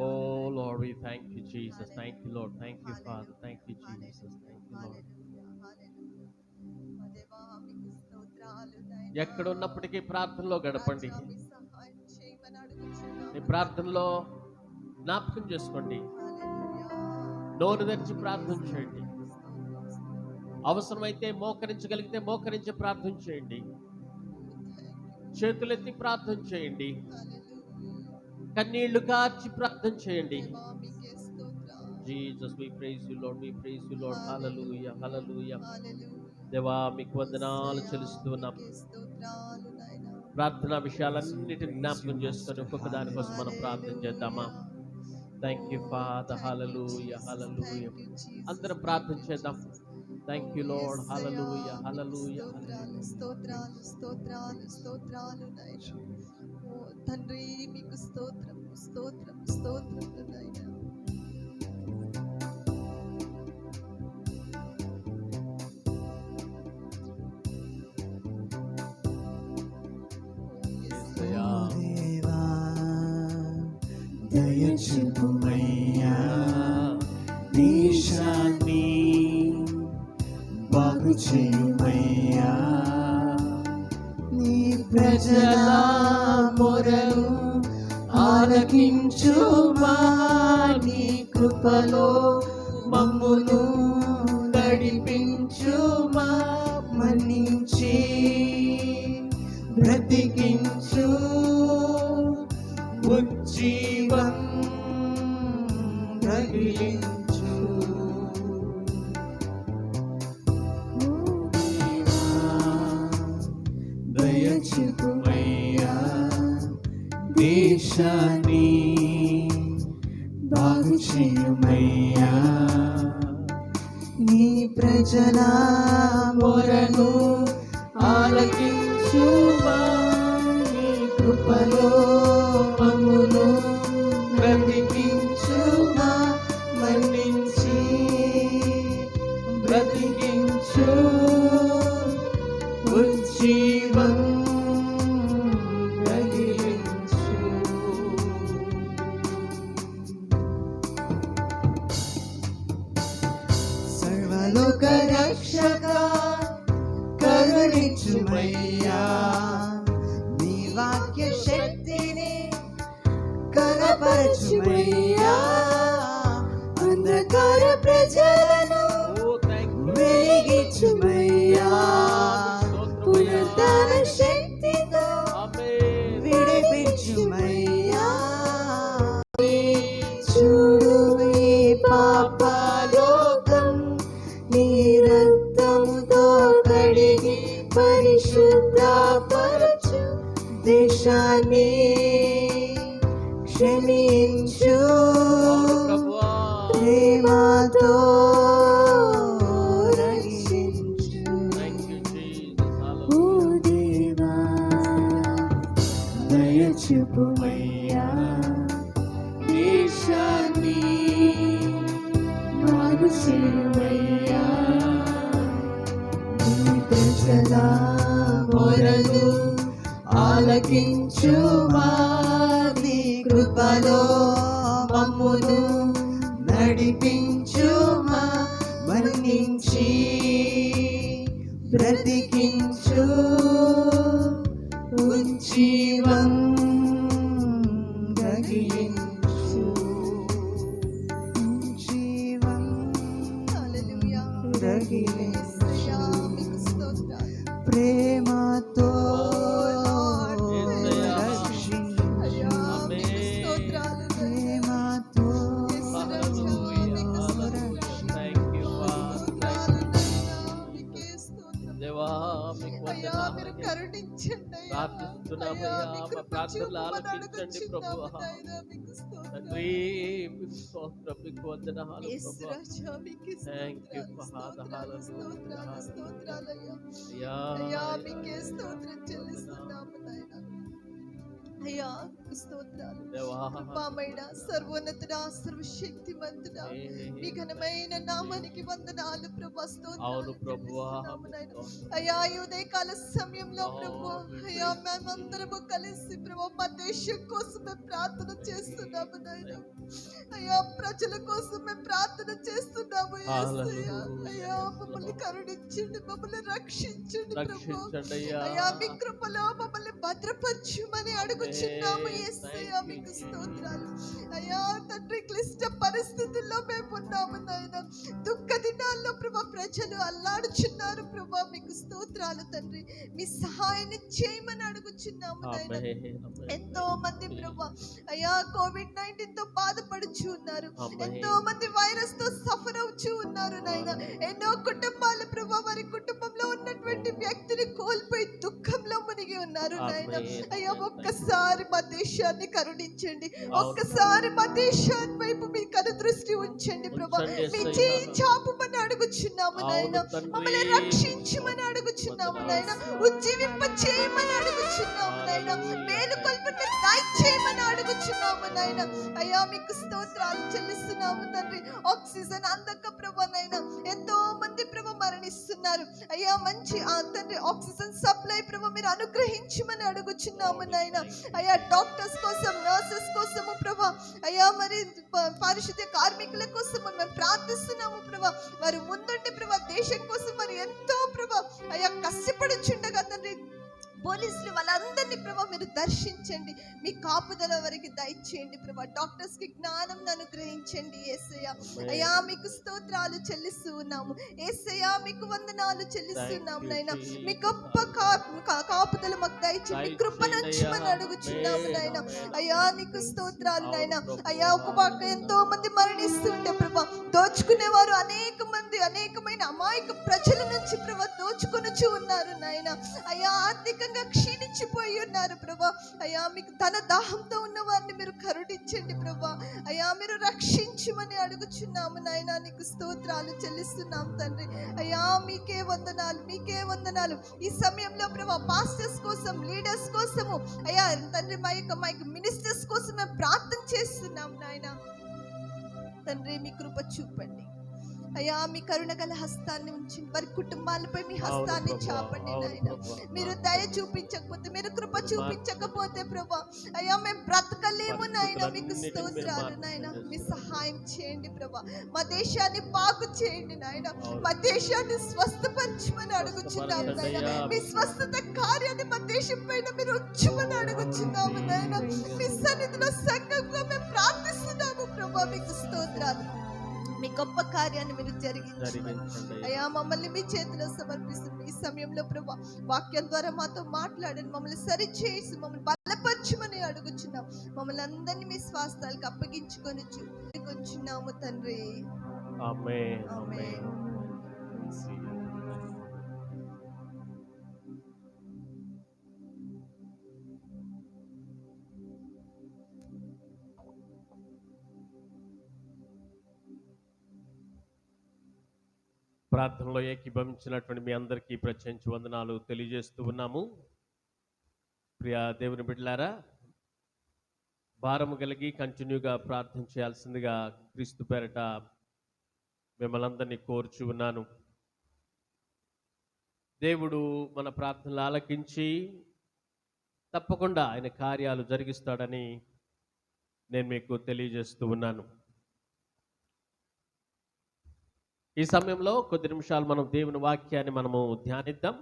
Oh Lord, we thank you, Jesus. Thank you, Lord. Thank you, Father. Thank you, Jesus. Thank you, Lord. ఎక్కడున్నప్పటికీ ప్రార్థనలో గడపండి. మీ ప్రార్థనలో జ్ఞాపకం చేసుకోండి. నోరు తెరిచి ప్రార్థన చేయండి. అవసరమైతే మోకరించగలిగితే మోకరించి ప్రార్థన చేయండి. చేతులెత్తి ప్రార్థన చేయండి. కన్నీళ్లు కార్చి ప్రార్థన చేయండి. Jesus, we praise you, Lord. We praise you, Lord. Hallelujah, hallelujah. దేవా మీకు వందనాలు చెల్లిస్తున్నాం. ప్రార్థనా విషయాలన్నిటిని జ్ఞాపకం చేసుకొని ఒక్కొక్క దానికోసం మనం ప్రార్థన చేద్దామా? Thank you father. Hallelujah, hallelujah. అందరం ప్రార్థన చేద్దాం. Thank you lord. Hallelujah, hallelujah. స్తోత్రాలు, స్తోత్రాలు, స్తోత్రాలు నాయనా. ఓ తండ్రి మీకు స్తోత్రం, స్తోత్రం, స్తోత్రం నాయనా. దేవా దయచూపుమయ్యా, దేశాన్ని బాగు చేయుమయ్యా. నీ ప్రజల మొరలు ఆలకించుమా. నీ కృపలో మమ్మును నడిపించుమా. మన్నించి బ్రతికించు, ఉజ్జీవం రగిలించు. దయచూపుమయ్యా, దేశాన్ని బాగు చేయుమయ్యా. నీ ప్రజల మొరను ఆలకించుమా, నీ కృపలో మమ్మును బ్రతికించుమా, మన్నించి బ్రతికించు, ఉజ్జీవం కలిగించు. సర్వలోక రక్షక కరుణించుమయ్యా, నీ వాక్య శక్తిని కనపరచుమయ్యా. అంధకార ప్రజలను వెలిగించుమయ్యా, పునరుద్ధాన శక్తితో విడిపించుమయ్యా. చూడు ఈ పాపలోకం నీ రక్తముతో కడిగి పరిశుద్ధపరచు, దేశాన్ని క్షమించు, ప్రేమతో రక్షించు. ఓ దేవా దయచూపుమయ్యా, దేశాన్ని బాగు చేయుమయ్యా. నీ ప్రజల మొరలు ఆలకించుమా, నీ కృపలో మమ్మును నడిపించుమా, మన్నించి బ్రతికించు, ఉజ్జీవం కలిగించు, ఉజ్జీవం హల్లెలూయా. కలిగించు. యేసయ్యా, మీకు స్తోత్రాలు. ప్రేమతో యేసయ్యా. రక్షించు, అయ్యా, మీకు స్తోత్రాలు. ప్రేమతో దేవా మీకు అయ్యా, మీరు వందనాలు. కరుణించండి అయ్యా. ప్రార్థిస్తున్నామయ్యా, అయ్యా, మీ మా కృప ప్రార్థనలు చూపమని ఆలకించండి ప్రభువా. అడుగుచున్నాము నాయనా, మీకు స్తోత్రాలు. తండ్రి మీకు స్తోత్రం, మీకు వందనాలు యేసు ప్రభువా. రాజా, మీకే Thank you, స్తోత్రాలు, Father. స్తోత్రాలు, Hallelujah. స్తోత్రాలు, అయ్యా. అయ్యా, అయ్యా, మీకే స్తోత్రం చెల్లిస్తున్నాము నాయనా. అయ్యా, మీకు స్తోత్రాలు. దేవా కృపామయుడా, సర్వోన్నతుడా, సర్వశక్తిమంతుడా, మీ ఘనమైన నామానికి వందనాలు ప్రభా. అవును స్తోత్రాలు ప్రభువా. చెల్లిస్తున్నాము నాయనా. అయ్యా, ఈ ఉదయకాల సమయంలో ప్రభు, అయ్యా మేమందరము కలిసి ప్రభు మా దేశం కోసం మేము ప్రార్థన చేస్తున్నాము నాయన. అయ్యా, ప్రజల కోసం మేము ప్రార్థన చేస్తున్నాము యేసయ్యా. అయ్యా, మమ్మల్ని కరుణించండి, మమ్మల్ని రక్షించండి ప్రభు. రక్షించండి అయ్యా. అయ్యా, మీ కృపలో మమ్మల్ని భద్రపరచుమని అడుగుచున్నాము యేసయ్యా. మీకు స్తోత్రాలు. అయ్యా తండ్రి, క్లిష్ట పరిస్థితుల్లో మేము ఉన్నాము నాయన. దుఃఖ దినాల్లో ప్రభా ప్రజలు అల్లాడుచున్నారు ప్రభా. మీకు స్తోత్రాలు తండ్రి. మీ సహాయాన్ని చేయమని అడుగుచున్నాము నాయన. ఎంతో మంది ప్రభా అయ్యా కోవిడ్-19 తో బాధపడుచు ఉన్నారు. ఎంతో మంది వైరస్ తో సఫర్ అవుచు ఉన్నారు నాయన. ఎన్నో కుటుంబాలు ప్రభా వారి కుటుంబంలో ఉన్నటువంటి వ్యక్తిని కోల్పోయి దుఃఖంలో మునిగి ఉన్నారు నాయన. అయ్యా, ఒక్కసారి మా దేశాన్ని కరుణించండి. ఒక్కసారి మా దేశాన్ని వైపు మీ కనుదృష్టి ఉంచండి ప్రభా. మీ చేయి చాపమని అడుగుచున్నాము నాయన. మమ్మల్ని రక్షించమని అడుగుచున్నాము నాయన. ఉజ్జీవింప చేయమని అడుగుచున్నాము నాయన. మేలుకొల్పుని దయచేయమని అడుగుచున్నాము నాయన. అయ్యా, మీకు స్తోత్రాలు చెల్లిస్తున్నాము తండ్రి. ఆక్సిజన్ అందక ప్రభా నాయన ఎంతో మంది ప్రభా మరణిస్తున్నారు. అయ్యా, మంచి తండ్రి ఆక్సిజన్ సప్లై ప్రభా మీరు అనుగ్రహించమని అడుగుచున్నాము నాయన. అయ్యా, డాక్టర్స్ కోసం, నర్సెస్ కోసము ప్రభా, అయ్యా మరి పారిశుద్ధ్య కార్మికుల కోసం మేము ప్రార్థిస్తున్నాము ప్రభా. వారు ముందుండి ప్రభా దేశం కోసం వారు ఎంతో ప్రభా అయ్యా కష్టపడుచుండగా తండ్రి, పోలీసులు వాళ్ళందరినీ ప్రభా మీరు దర్శించండి. మీ కాపుదల వరకు దయచేయండి ప్రభా. డాక్టర్స్ కి జ్ఞానం అనుగ్రహించండి యేసయ్యా. అయ్యా, మీకు స్తోత్రాలు చెల్లిస్తూ ఉన్నాము యేసయ్యా. మీకు వందనాలు చెల్లిస్తున్నాము నాయన. మీ గొప్ప కాపుదల మాకు దయచేయండి. కృపణించమని అడుగుచున్నాము నాయన. అయ్యా, నీకు స్తోత్రాలు నాయన. అయ్యా, ఒక పక్క ఎంతో మంది మరణిస్తుండే ప్రభా. దోచుకునేవారు అనేకమైన అమాయక ప్రజల నుంచి ప్రభా దోచుకొనుచు ఉన్నారు నాయన. అయ్యా, ఆర్థికంగా క్షీణించిపోయి ఉన్న ఉన్నారు ప్రభా. అయ్యా మీకు తన దాహంతో ఉన్న వారిని మీరు కరుణించండి ప్రభా. అయ్యా మీరు రక్షించమని అడుగుచున్నాము నాయన. నీకు స్తోత్రాలు చెల్లిస్తున్నాం తండ్రి. అయ్యా మీకే వందనాలు, మీకే వందనాలు. ఈ సమయంలో ప్రభా పాస్టర్స్ కోసం, లీడర్స్ కోసము అయ్యా తండ్రి మా యొక్క మినిస్టర్స్ కోసం మేము ప్రార్థన చేస్తున్నాం నాయన. తండ్రి మీ కృప చూపండి అయ్యా. మీ కరుణ గల హస్తాన్ని ఉంచండి. వారి కుటుంబాలపై మీ హస్తాన్ని చాపండి నాయన. మీరు దయ చూపించకపోతే, మీరు కృప చూపించకపోతే ప్రభా అయ్యా మేము బ్రతకలేము నాయన. మీకు స్తోత్రాలు నాయన. మీ సహాయం చేయండి ప్రభా. మా దేశాన్ని బాగు చేయండి నాయన. మా దేశాన్ని స్వస్థపరచమని అడుగుచున్నాము నాయన. మీ స్వస్థత కార్యాన్ని మా దేశం పైన మీరు ఉంచమని అడుగుచున్నాము నాయన. మీ సన్నిధిలో సంఘంగా మేము ప్రార్థిస్తున్నాము ప్రభా. మీకు స్తోత్రాలు. మీ గొప్ప కార్యాన్ని మీరు జరిగించండి అయ్యా. మమ్మల్ని మీ చేతిలో సమర్పిస్తుంది. ఈ సమయంలో ప్రభా వాక్యం ద్వారా మాతో మాట్లాడండి. మమ్మల్ని సరిచేసి మమ్మల్ని బలపరచమని అడుగుచున్నాం. మమ్మల్ని అందరినీ మీ స్వాస్థాలకు అప్పగించుకొని కొంచున్నాము తండ్రి. ఆమేన్. ఆమేన్. ప్రార్థనలో ఏకీభవించినటువంటి మీ అందరికీ ప్రత్యేకించి వందనాలు తెలియజేస్తూ ఉన్నాము. ప్రియ దేవుని బిడ్డలారా, భారము కలిగి కంటిన్యూగా ప్రార్థన చేయాల్సిందిగా క్రీస్తు పేరట మిమ్మల్ని అందరినీ కోరుచు ఉన్నాను. దేవుడు మన ప్రార్థనలు ఆలకించి తప్పకుండా ఆయన కార్యాలు జరిగిస్తాడని నేను మీకు తెలియజేస్తూ ఉన్నాను. ఈ సమయంలో కొద్ది నిమిషాలు మనం దేవుని వాక్యాన్ని మనము ధ్యానిద్దాం.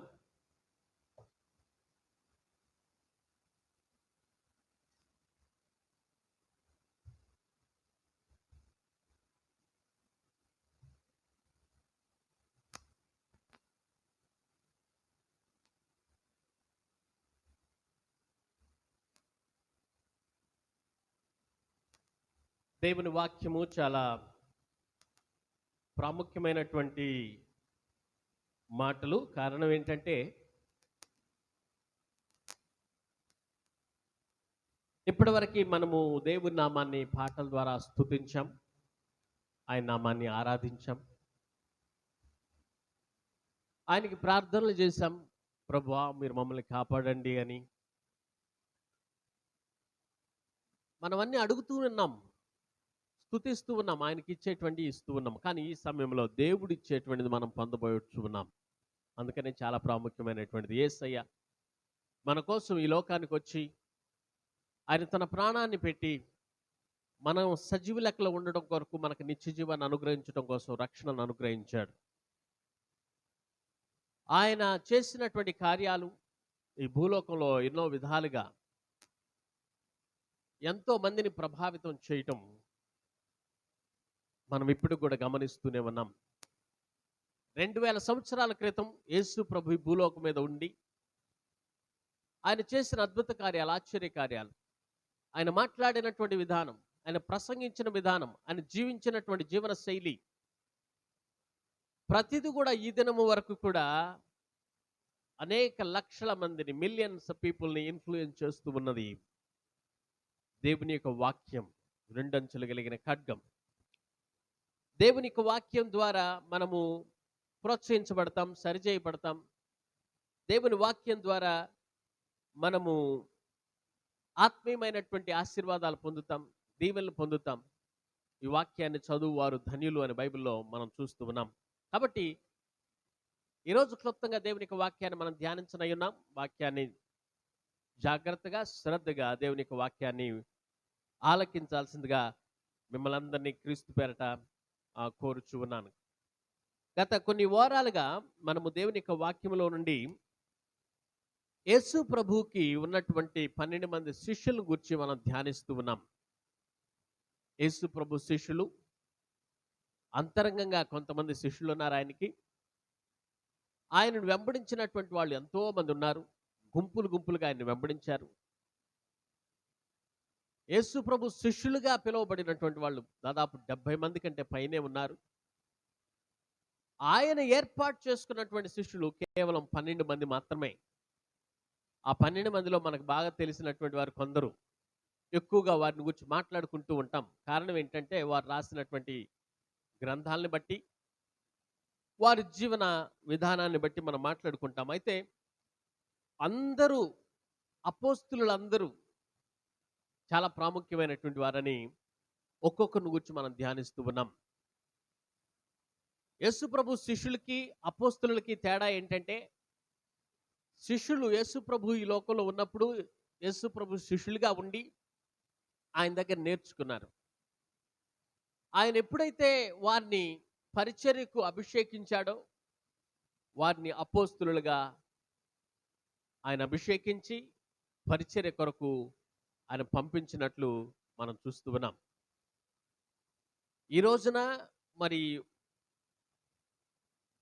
దేవుని వాక్యము చాలా ప్రాముఖ్యమైనటువంటి మాటలు. కారణం ఏంటంటే ఇప్పటివరకు మనము దేవుని నామాన్ని పాటల ద్వారా స్తుతించాం, ఆయన నామాన్ని ఆరాధించాం, ఆయనకి ప్రార్థనలు చేశాం. ప్రభువా మీరు మమ్మల్ని కాపాడండి అని మనమన్నీ అడుగుతూ ఉన్నాం, స్తుతిస్తూ ఉన్నాం, ఆయనకి ఇచ్చేటువంటి ఇస్తూ ఉన్నాం. కానీ ఈ సమయంలో దేవుడు ఇచ్చేటువంటిది మనం పొందబోయొచ్చు ఉన్నాం. అందుకనే చాలా ప్రాముఖ్యమైనటువంటిది. యేసయ్య మన కోసం ఈ లోకానికి వచ్చి ఆయన తన ప్రాణాన్ని పెట్టి మనం సజీవ లెక్కలో ఉండడం కొరకు మనకు నిత్య జీవాన్ని అనుగ్రహించడం కోసం రక్షణను అనుగ్రహించాడు. ఆయన చేసినటువంటి కార్యాలు ఈ భూలోకంలో ఎన్నో విధాలుగా ఎంతో మందిని ప్రభావితం చేయటం మనం ఇప్పుడు కూడా గమనిస్తూనే ఉన్నాం. 2000 సంవత్సరాల క్రితం యేసు ప్రభు ఈ భూలోకం మీద ఉండి ఆయన చేసిన అద్భుత కార్యాలు, ఆశ్చర్య కార్యాలు, ఆయన మాట్లాడినటువంటి విధానం, ఆయన ప్రసంగించిన విధానం, ఆయన జీవించినటువంటి జీవన శైలి, ప్రతిది కూడా ఈ దినము వరకు కూడా అనేక లక్షల మందిని, మిలియన్స్ పీపుల్ని ఇన్ఫ్లుయెన్స్ చేస్తూ ఉన్నది దేవుని యొక్క వాక్యం, రెండంచులు కలిగిన ఖడ్గం. దేవుని యొక్క వాక్యం ద్వారా మనము ప్రోత్సహించబడతాం, సరిచేయబడతాం. దేవుని వాక్యం ద్వారా మనము ఆత్మీయమైనటువంటి ఆశీర్వాదాలు పొందుతాం, దీవెనలు పొందుతాం. ఈ వాక్యాన్ని చదువు వారు ధన్యులు అని బైబిల్లో మనం చూస్తూ ఉన్నాం. కాబట్టి ఈరోజు క్లుప్తంగా దేవుని యొక్క వాక్యాన్ని మనం ధ్యానించనై ఉన్నాం. వాక్యాన్ని జాగ్రత్తగా, శ్రద్ధగా దేవుని యొక్క వాక్యాన్ని ఆలకించాల్సిందిగా మిమ్మల్ని అందరినీ క్రీస్తు పేరట కోరుచు ఉన్నాను. గత కొన్ని వారాలుగా మనము దేవుని యొక్క వాక్యంలో నుండి యేసు ప్రభువుకి ఉన్నటువంటి 12 మంది శిష్యులను గురించి మనం ధ్యానిస్తూ ఉన్నాం. యేసు ప్రభు శిష్యులు, అంతరంగంగా కొంతమంది శిష్యులు ఉన్నారు ఆయనకి. ఆయనను వెంబడించినటువంటి వాళ్ళు ఎంతో మంది ఉన్నారు. గుంపులు గుంపులుగా ఆయన్ని వెంబడించారు. యేసు ప్రభు శిష్యులుగా పిలువబడినటువంటి వాళ్ళు దాదాపు 70 మంది కంటే పైనే ఉన్నారు. ఆయన ఏర్పాటు చేసుకున్నటువంటి శిష్యులు కేవలం 12 మంది మాత్రమే. ఆ 12 మందిలో మనకు బాగా తెలిసినటువంటి వారు కొందరు ఎక్కువగా వారిని గురించి మాట్లాడుకుంటూ ఉంటాం. కారణం ఏంటంటే వారు రాసినటువంటి గ్రంథాలను బట్టి, వారి జీవన విధానాన్ని బట్టి మనం మాట్లాడుకుంటాం. అయితే అందరూ అపోస్తులందరూ చాలా ప్రాముఖ్యమైనటువంటి వారని ఒక్కొక్కరిని గురించి మనం ధ్యానిస్తూ ఉన్నాం. యేసు ప్రభు శిష్యులకి అపోస్తులకి తేడా ఏంటంటే, శిష్యులు యేసు ప్రభు ఈ లోకంలో ఉన్నప్పుడు యేసు ప్రభు శిష్యులుగా ఉండి ఆయన దగ్గర నేర్చుకున్నారు. ఆయన ఎప్పుడైతే వారిని పరిచర్యకు అభిషేకించాడో, వారిని అపోస్తులుగా ఆయన అభిషేకించి పరిచర్య కొరకు ఆయన పంపించినట్లు మనం చూస్తూ ఉన్నాం. ఈ రోజున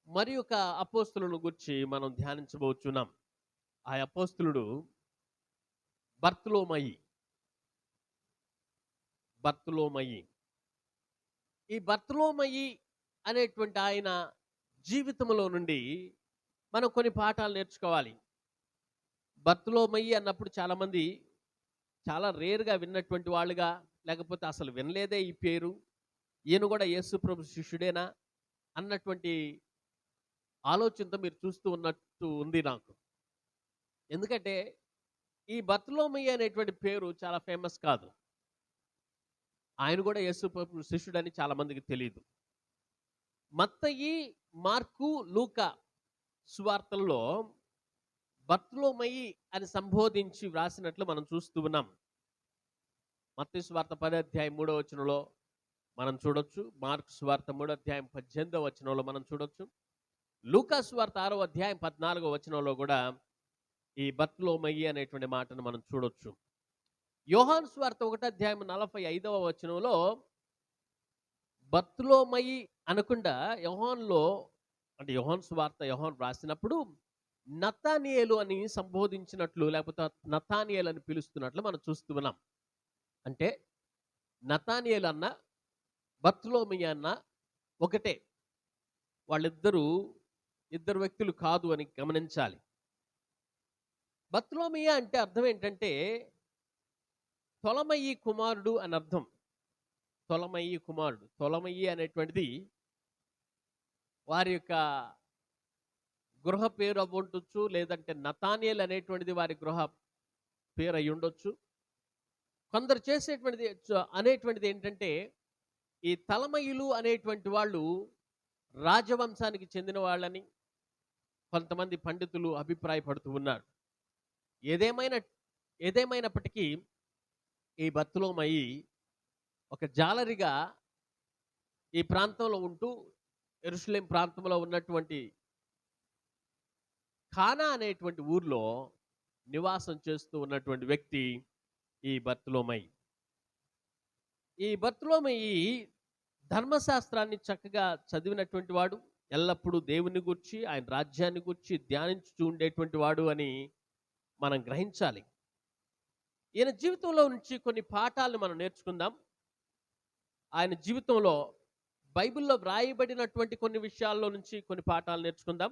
మరి ఒక అపోస్తులను గురించి మనం ధ్యానించబోచున్నాం. ఆ అపోస్తులుడు బర్తులోమయి. ఈ బర్తులోమయి అనేటువంటి ఆయన జీవితంలో నుండి మనం కొన్ని పాఠాలు నేర్చుకోవాలి. బర్తులోమయి అన్నప్పుడు చాలామంది చాలా రేర్గా విన్నటువంటి వాళ్ళుగా, లేకపోతే అసలు వినలేదే ఈ పేరు, ఈయన కూడా యేసు ప్రభు శిష్యుడేనా అన్నటువంటి ఆలోచనతో మీరు చూస్తూ ఉన్నట్టు ఉంది నాకు. ఎందుకంటే ఈ బర్తులోమయి అనేటువంటి పేరు చాలా ఫేమస్ కాదు. ఆయన కూడా యేసు ప్రభు శిష్యుడని చాలా మందికి తెలియదు. మత్తయి, మార్కు, లూకా సువార్తల్లో బర్తులోమయి అని సంబోధించి వ్రాసినట్లు మనం చూస్తూ ఉన్నాం. మత్తయి సువార్త 10వ అధ్యాయం 3వ వచనంలో మనం చూడొచ్చు. మార్కు సువార్త 3వ అధ్యాయం 18వ వచనంలో మనం చూడొచ్చు. లూకా సువార్త 6వ అధ్యాయం 14వ వచనంలో కూడా ఈ బర్తులోమయి అనేటువంటి మాటను మనం చూడొచ్చు. యోహాను సువార్త 1వ అధ్యాయం 45వ వచనంలో బర్తులోమయి అనకుండా యోహాను సువార్త యోహాను రాసినప్పుడు నతానియేలు అని సంబోధించినట్లు, లేకపోతే నతానియేలు అని పిలుస్తున్నట్లు మనం చూస్తూ ఉన్నాం. అంటే నతానియేలు అన్న బర్తులోమయి అన్న ఒకటే, వాళ్ళిద్దరూ ఇద్దరు వ్యక్తులు కాదు అని గమనించాలి. బర్తులోమయి అంటే అర్థం ఏంటంటే తొలమయి కుమారుడు అని అర్థం. తొలమయి కుమారుడు. తొలమయి అనేటువంటిది వారి యొక్క గృహ పేరు అవ్వచ్చు, లేదంటే నతానియేల్ అనేటువంటిది వారి గృహ పేరు అయి ఉండొచ్చు. కొందరు అనేటువంటిది ఏంటంటే, ఈ తలమయులు అనేటువంటి వాళ్ళు రాజవంశానికి చెందిన వాళ్ళని కొంతమంది పండితులు అభిప్రాయపడుతూ ఉన్నారు. ఏదేమైనప్పటికీ ఈ బర్తులోమయి ఒక జాలరిగా ఈ ప్రాంతంలో ఉంటూ యెరూషలేం ప్రాంతంలో ఉన్నటువంటి కానా అనేటువంటి ఊర్లో నివాసం చేస్తూ ఉన్నటువంటి వ్యక్తి ఈ బర్తులోమయి. ఈ బర్తులోమయి ధర్మశాస్త్రాన్ని చక్కగా చదివినటువంటి వాడు, ఎల్లప్పుడూ దేవుని గురించి ఆయన రాజ్యాన్ని గురించి ధ్యానించుతూ ఉండేటువంటి వాడు అని మనం గ్రహించాలి. ఈయన జీవితంలో నుంచి కొన్ని పాఠాలను మనం నేర్చుకుందాం. ఆయన జీవితంలో బైబిల్లో వ్రాయబడినటువంటి కొన్ని విషయాల్లో నుంచి కొన్ని పాఠాలు నేర్చుకుందాం.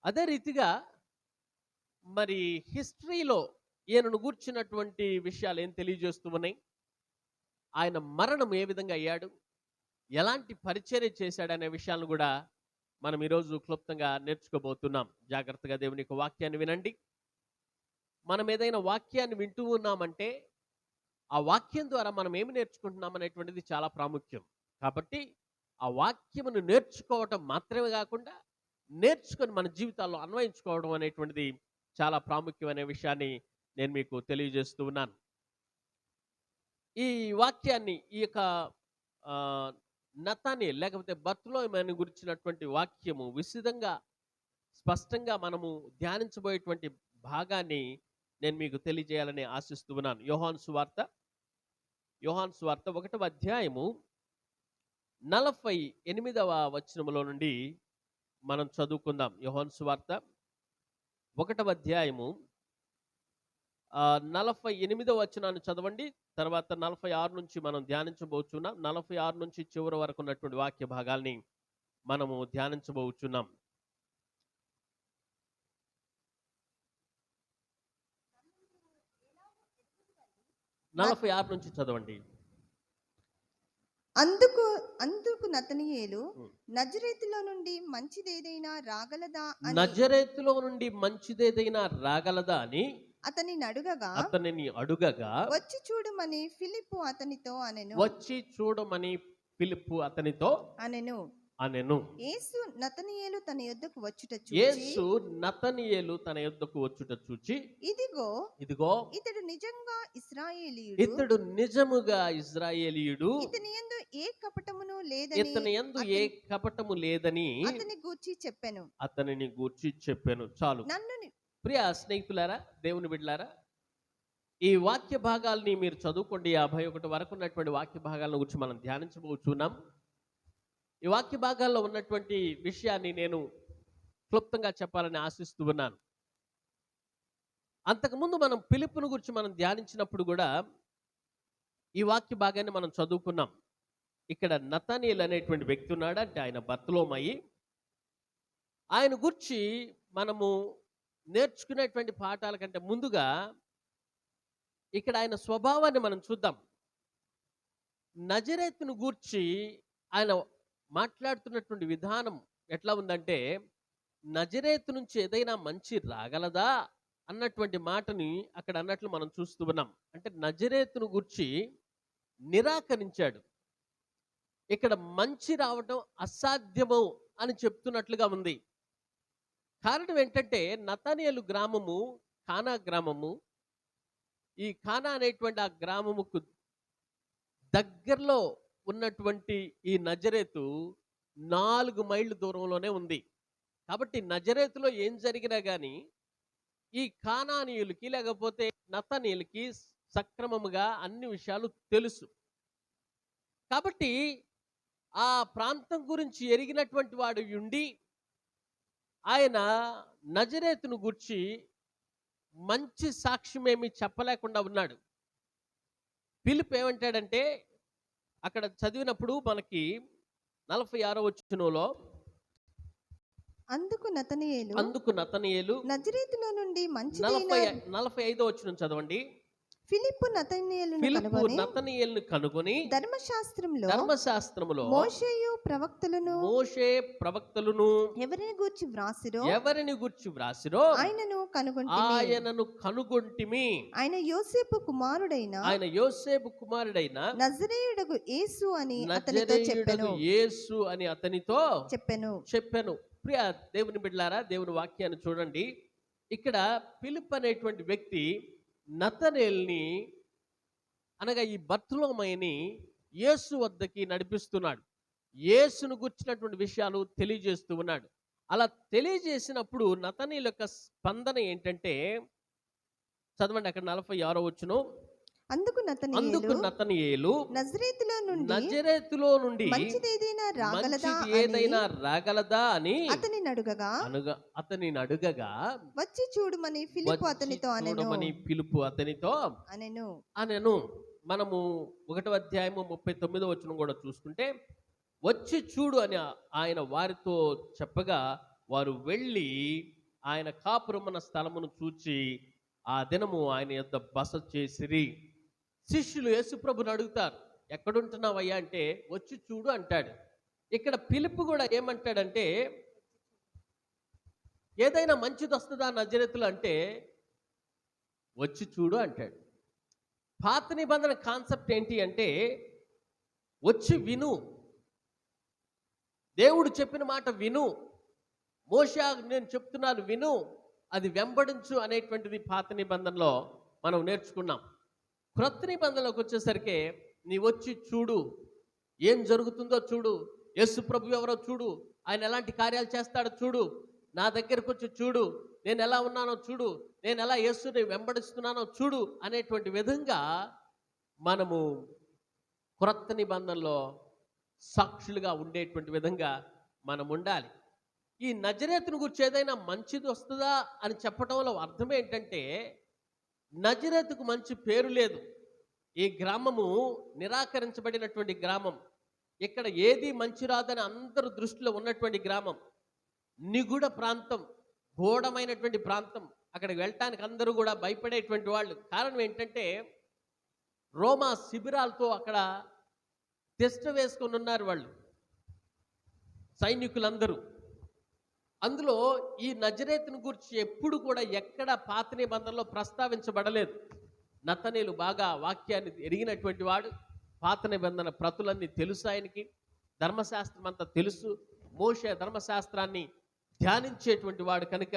అదే రీతిగా మరి హిస్టరీలో ఈయనను గూర్చినటువంటి విషయాలు ఏం తెలియజేస్తూ ఉన్నాయి, ఆయన మరణం ఏ విధంగా అయ్యాడు, ఎలాంటి పరిచర్య చేశాడనే విషయాలను కూడా మనం ఈరోజు క్లుప్తంగా నేర్చుకోబోతున్నాం. జాగ్రత్తగా దేవుని యొక్క వాక్యాన్ని వినండి. మనం ఏదైనా వాక్యాన్ని వింటూ ఉన్నామంటే ఆ వాక్యం ద్వారా మనం ఏమి నేర్చుకుంటున్నాం అనేటువంటిది చాలా ప్రాముఖ్యం. కాబట్టి ఆ వాక్యమును నేర్చుకోవటం మాత్రమే కాకుండా నేర్చుకొని మన జీవితాల్లో అన్వయించుకోవడం అనేటువంటిది చాలా ప్రాముఖ్యమైన విషయాన్ని నేను మీకు తెలియజేస్తూ ఉన్నాను. ఈ వాక్యాన్ని, ఈ యొక్క నతానియేల్ లేకపోతే బర్తులోమయిని గురించినటువంటి వాక్యము విశదంగా స్పష్టంగా మనము ధ్యానించబోయేటువంటి భాగాన్ని నేను మీకు తెలియజేయాలని ఆశిస్తూ ఉన్నాను. యోహాను సువార్త 1వ అధ్యాయము 48వ వచనములో నుండి మనం చదువుకుందాం. యోహాను సువార్త 1వ అధ్యాయము 48వ వచనాన్ని చదవండి. తర్వాత 46 నుంచి మనం ధ్యానించబోచున్నాం. 46 నుంచి చివరి వరకు ఉన్నటువంటి వాక్య భాగాల్ని మనము ధ్యానించబోచున్నాం. 46 నుంచి చదవండి. అందుకు అందుకు నతనీయేలు ఉం. నజరేతులో నుండి మంచిదేదైనా రాగలదా అని నజరేతులో నుండి మంచిదేదైనా రాగలదా అని అతనిని అడుగగా అతనిని అడుగగా వచ్చి చూడమని ఫిలిప్పు అతనితో అనెను వచ్చి చూడమని పిలుపు అతనితో అనెను. అనెను. యేసు నతనీయేలు తన యొద్దకు వచ్చుట చూచి యేసు నతనీయేలు తన యొద్దకు వచ్చుట చూచి, ఇదిగో ఇదిగో ఇతడు నిజంగా ఇశ్రాయేలీయుడు, ఇతడు నిజముగా ఇశ్రాయేలీయుడు, ఇతని యందు ఏ కపటమును లేదని ఇతని యందు ఏ కపటము లేదని అతని గూర్చి చెప్పెను. అతనిని గూర్చి చెప్పాను. చాలు. నన్ను ప్రియ స్నేహితులారా, దేవుని బిడ్డలారా, ఈ వాక్య భాగాల్ని మీరు చదువుకోండి. 51 వరకు ఉన్నటువంటి వాక్య భాగాలను గురించి మనం ధ్యానించబోతున్నాం. ఈ వాక్య భాగాల్లో ఉన్నటువంటి విషయాన్ని నేను క్లుప్తంగా చెప్పాలని ఆశిస్తూ ఉన్నాను. అంతకుముందు మనం పిలుపును గురించి మనం ధ్యానించినప్పుడు కూడా ఈ వాక్య భాగాన్ని మనం చదువుకున్నాం. ఇక్కడ నతనీయేలు అనేటువంటి వ్యక్తి ఉన్నాడు, అంటే ఆయన బర్తలోమయి. ఆయన గురించి మనము నేర్చుకునేటువంటి పాఠాల కంటే ముందుగా ఇక్కడ ఆయన స్వభావాన్ని మనం చూద్దాం. నజరేతును గూర్చి ఆయన మాట్లాడుతున్నటువంటి విధానం ఎట్లా ఉందంటే, నజరేతు నుంచి ఏదైనా మంచి రాగలదా అన్నటువంటి మాటని అక్కడ అన్నట్లు మనం చూస్తూ ఉన్నాం. అంటే నజరేతును గూర్చి నిరాకరించాడు. ఇక్కడ మంచి రావటం అసాధ్యము అని చెప్తున్నట్లుగా ఉంది. కారణం ఏంటంటే, నతనీయేలు గ్రామము కానా గ్రామము. ఈ కానా అనేటువంటి ఆ గ్రామముకు దగ్గరలో ఉన్నటువంటి ఈ నజరేతు 4 మైళ్ళ దూరంలోనే ఉంది. కాబట్టి నజరేతులో ఏం జరిగినా కానీ ఈ కానానీయులకి లేకపోతే నతనీయులకి సక్రమముగా అన్ని విషయాలు తెలుసు. కాబట్టి ఆ ప్రాంతం గురించి ఎరిగినటువంటి వాడు ఉండి ఆయన నజరేతును గూర్చి మంచి సాక్ష్యమేమి చెప్పలేకుండా ఉన్నాడు. పిలుపు ఏమంటాడంటే, అక్కడ చదివినప్పుడు మనకి 46వ వచనంలో, అందుకు నతనీయేలు నజరేతులో నుండి మంచి 45వ వచనం చదవండి. ఫిలిప్పు నతనీయేలును కనుగొని ధర్మశాస్త్రములో మోషే ప్రవక్తలను ఎవరిని గూర్చి వ్రాసిరో ఆయనను కనుగొంటిమి. ఆయన యోసేపు కుమారుడైన నజరేయుడగు యేసు అని అతనితో చెప్పెను. ప్రియ దేవుని బిడ్డలారా, దేవుని వాక్యాన్ని చూడండి. ఇక్కడ ఫిలిప్ అనేటువంటి వ్యక్తి నతనీయేలుని అనగా ఈ బర్తలోమయిని యేసు వద్దకి నడిపిస్తున్నాడు. యేసును గుర్చినటువంటి విషయాలు తెలియజేస్తూ ఉన్నాడు. అలా తెలియజేసినప్పుడు నతనీయేలు యొక్క స్పందన ఏంటంటే, చదవండి అక్కడ 46వ వచనం. అందుకు నతనీయేలు నజరేతులో నుండి మంచిదేదైనా రాగలదా అని అతనిని అడుగగా వచ్చి చూడమని పిలుపు అతనితో అనెను. మనము 1వ అధ్యాయము 39వ వచనం కూడా చూసుకుంటే, వచ్చి చూడు అని ఆయన వారితో చెప్పగా వారు వెళ్ళి ఆయన కాపురమున్న స్థలమును చూచి ఆ దినము ఆయన యొద్ద బస చేసిరి. శిష్యులు యేసుప్రభుని అడుగుతారు, ఎక్కడుంటున్నావయ్యా అంటే, వచ్చి చూడు అంటాడు. ఇక్కడ పిలుపు కూడా ఏమంటాడంటే, ఏదైనా మంచిది వస్తుందా నజరేతులు అంటే, వచ్చి చూడు అంటాడు. పాత నిబంధన కాన్సెప్ట్ ఏంటి అంటే, వచ్చి విను, దేవుడు చెప్పిన మాట విను, మోషే నేను చెప్తున్నాను విను, అది వెంబడించు అనేటువంటిది పాత నిబంధనలో మనం నేర్చుకున్నాం. క్రొత్త నిబంధనలోకి వచ్చేసరికి నీ వచ్చి చూడు, ఏం జరుగుతుందో చూడు, యేసు ప్రభు ఎవరో చూడు, ఆయన ఎలాంటి కార్యాలు చేస్తాడో చూడు, నా దగ్గరకు వచ్చి చూడు, నేను ఎలా ఉన్నానో చూడు, నేను ఎలా యేసుని వెంబడిస్తున్నానో చూడు అనేటువంటి విధంగా మనము క్రొత్త నిబంధనలో సాక్షులుగా ఉండేటువంటి విధంగా మనం ఉండాలి. ఈ నజరేతును గురించి ఏదైనా మంచిది వస్తుందా అని చెప్పడంలో అర్థం ఏంటంటే, నజరేతుకు మంచి పేరు లేదు. ఈ గ్రామము నిరాకరించబడినటువంటి గ్రామం. ఇక్కడ ఏది మంచి రాదని అందరూ దృష్టిలో ఉన్నటువంటి గ్రామం. నిగూఢ ప్రాంతం, ఘోరమైనటువంటి ప్రాంతం. అక్కడికి వెళ్ళటానికి అందరూ కూడా భయపడేటువంటి వాళ్ళు. కారణం ఏంటంటే, రోమా శిబిరాలతో అక్కడ తిష్ట వేసుకొని ఉన్నారు వాళ్ళు సైనికులందరూ. అందులో ఈ నజరేతుని గురించి ఎప్పుడు కూడా ఎక్కడ పాత నిబంధనలో ప్రస్తావించబడలేదు. నతనేలు బాగా వాక్యాన్ని ఎరిగినటువంటి వాడు, పాత నిబంధన ప్రతులన్నీ తెలుసు ఆయనకి, ధర్మశాస్త్రం అంతా తెలుసు, మోషే ధర్మశాస్త్రాన్ని ధ్యానించేటువంటి వాడు కనుక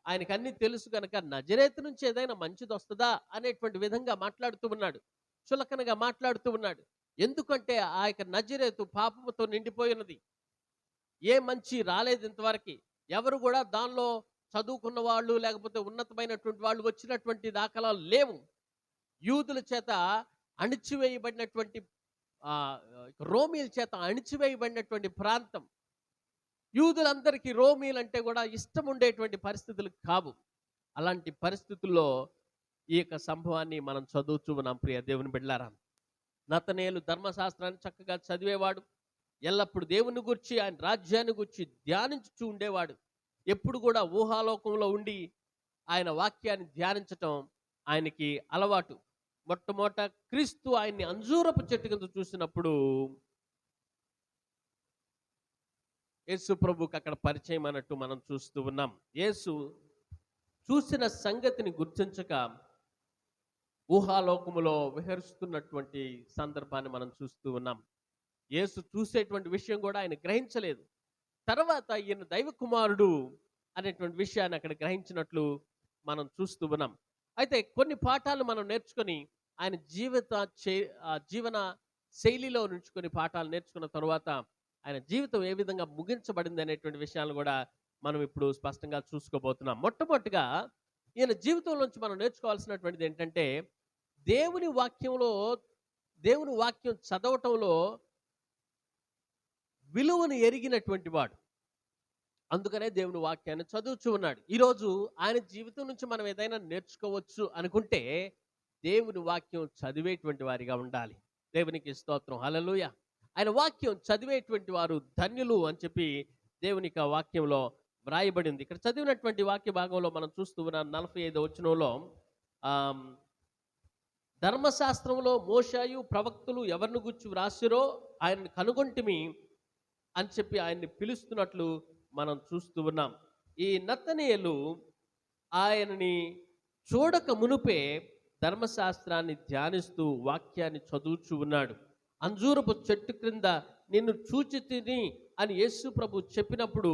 ఆయనకు అన్ని తెలుసు కనుక నజరేతు నుంచి ఏదైనా మంచిది వస్తుందా అనేటువంటి విధంగా మాట్లాడుతూ ఉన్నాడు, చులకనగా మాట్లాడుతూ ఉన్నాడు. ఎందుకంటే ఆ యొక్క నజరేతు పాపముతో నిండిపోయినది, ఏ మంచి రాలేదు ఇంతవరకు. ఎవరు కూడా దానిలో చదువుకున్న వాళ్ళు లేకపోతే ఉన్నతమైనటువంటి వాళ్ళు వచ్చినటువంటి దాఖలాలు లేవు. యూదుల చేత అణిచివేయబడినటువంటి రోమీల చేత అణిచివేయబడినటువంటి ప్రాంతం. యూదులందరికీ రోమీలు అంటే కూడా ఇష్టం ఉండేటువంటి పరిస్థితులు కావు. అలాంటి పరిస్థితుల్లో ఈ యొక్క సంభవాన్ని మనం చదువుతూ ఉన్నాం ప్రియ దేవుని బిడ్డలారా. నతనేలు ధర్మశాస్త్రాన్ని చక్కగా చదివేవాడు, ఎల్లప్పుడు దేవుని గురించి ఆయన రాజ్యాన్ని గురించి ధ్యానించుతూ ఉండేవాడు. ఎప్పుడు కూడా ఊహాలోకంలో ఉండి ఆయన వాక్యాన్ని ధ్యానించటం ఆయనకి అలవాటు. మొట్టమొదట క్రీస్తు ఆయన్ని అంజూరపు చెట్టు కింద చూసినప్పుడు యేసు ప్రభుకి అక్కడ పరిచయం అన్నట్టు మనం చూస్తూ ఉన్నాం. యేసు చూసిన సంగతిని గుర్తించక ఊహాలోకములో విహరిస్తున్నటువంటి సందర్భాన్ని మనం చూస్తూ ఉన్నాం. యేసు చూసేటువంటి విషయం కూడా ఆయన గ్రహించలేదు. తర్వాత ఈయన దైవ కుమారుడు అనేటువంటి విషయాన్ని అక్కడ గ్రహించినట్లు మనం చూస్తూ ఉన్నాం. అయితే కొన్ని పాఠాలు మనం నేర్చుకొని ఆయన జీవన శైలిలో నుంచి కొన్ని పాఠాలు నేర్చుకున్న తర్వాత ఆయన జీవితం ఏ విధంగా ముగించబడింది అనేటువంటి విషయాలు కూడా మనం ఇప్పుడు స్పష్టంగా చూసుకోబోతున్నాం. మొట్టమొదటిగా ఈయన జీవితంలోంచి మనం నేర్చుకోవాల్సినటువంటిది ఏంటంటే దేవుని వాక్యం చదవటంలో విలువను ఎరిగినటువంటి వాడు. అందుకనే దేవుని వాక్యాన్ని చదువుతూ ఉన్నాడు. ఈరోజు ఆయన జీవితం నుంచి మనం ఏదైనా నేర్చుకోవచ్చు అనుకుంటే దేవుని వాక్యం చదివేటువంటి వారిగా ఉండాలి. దేవునికి స్తోత్రం, హల్లెలూయా. ఆయన వాక్యం చదివేటువంటి వారు ధన్యులు అని చెప్పి దేవుని యొక్క వాక్యంలో వ్రాయబడింది. ఇక్కడ చదివినటువంటి వాక్య భాగంలో మనం చూస్తూ ఉన్నాం 45వ వచనంలో, ధర్మశాస్త్రంలో మోషేయు ప్రవక్తలు ఎవరిని గురించి వ్రాసిరో ఆయనను కనుగొంటిమి అని చెప్పి ఆయన్ని పిలుస్తున్నట్లు మనం చూస్తూ ఉన్నాం. ఈ నతనీయులు ఆయనని చూడక మునుపే ధర్మశాస్త్రాన్ని ధ్యానిస్తూ వాక్యాన్ని చదువుచూ ఉన్నాడు. అంజూరపు చెట్టు క్రింద నిన్ను చూచి తిని అని యేసు ప్రభు చెప్పినప్పుడు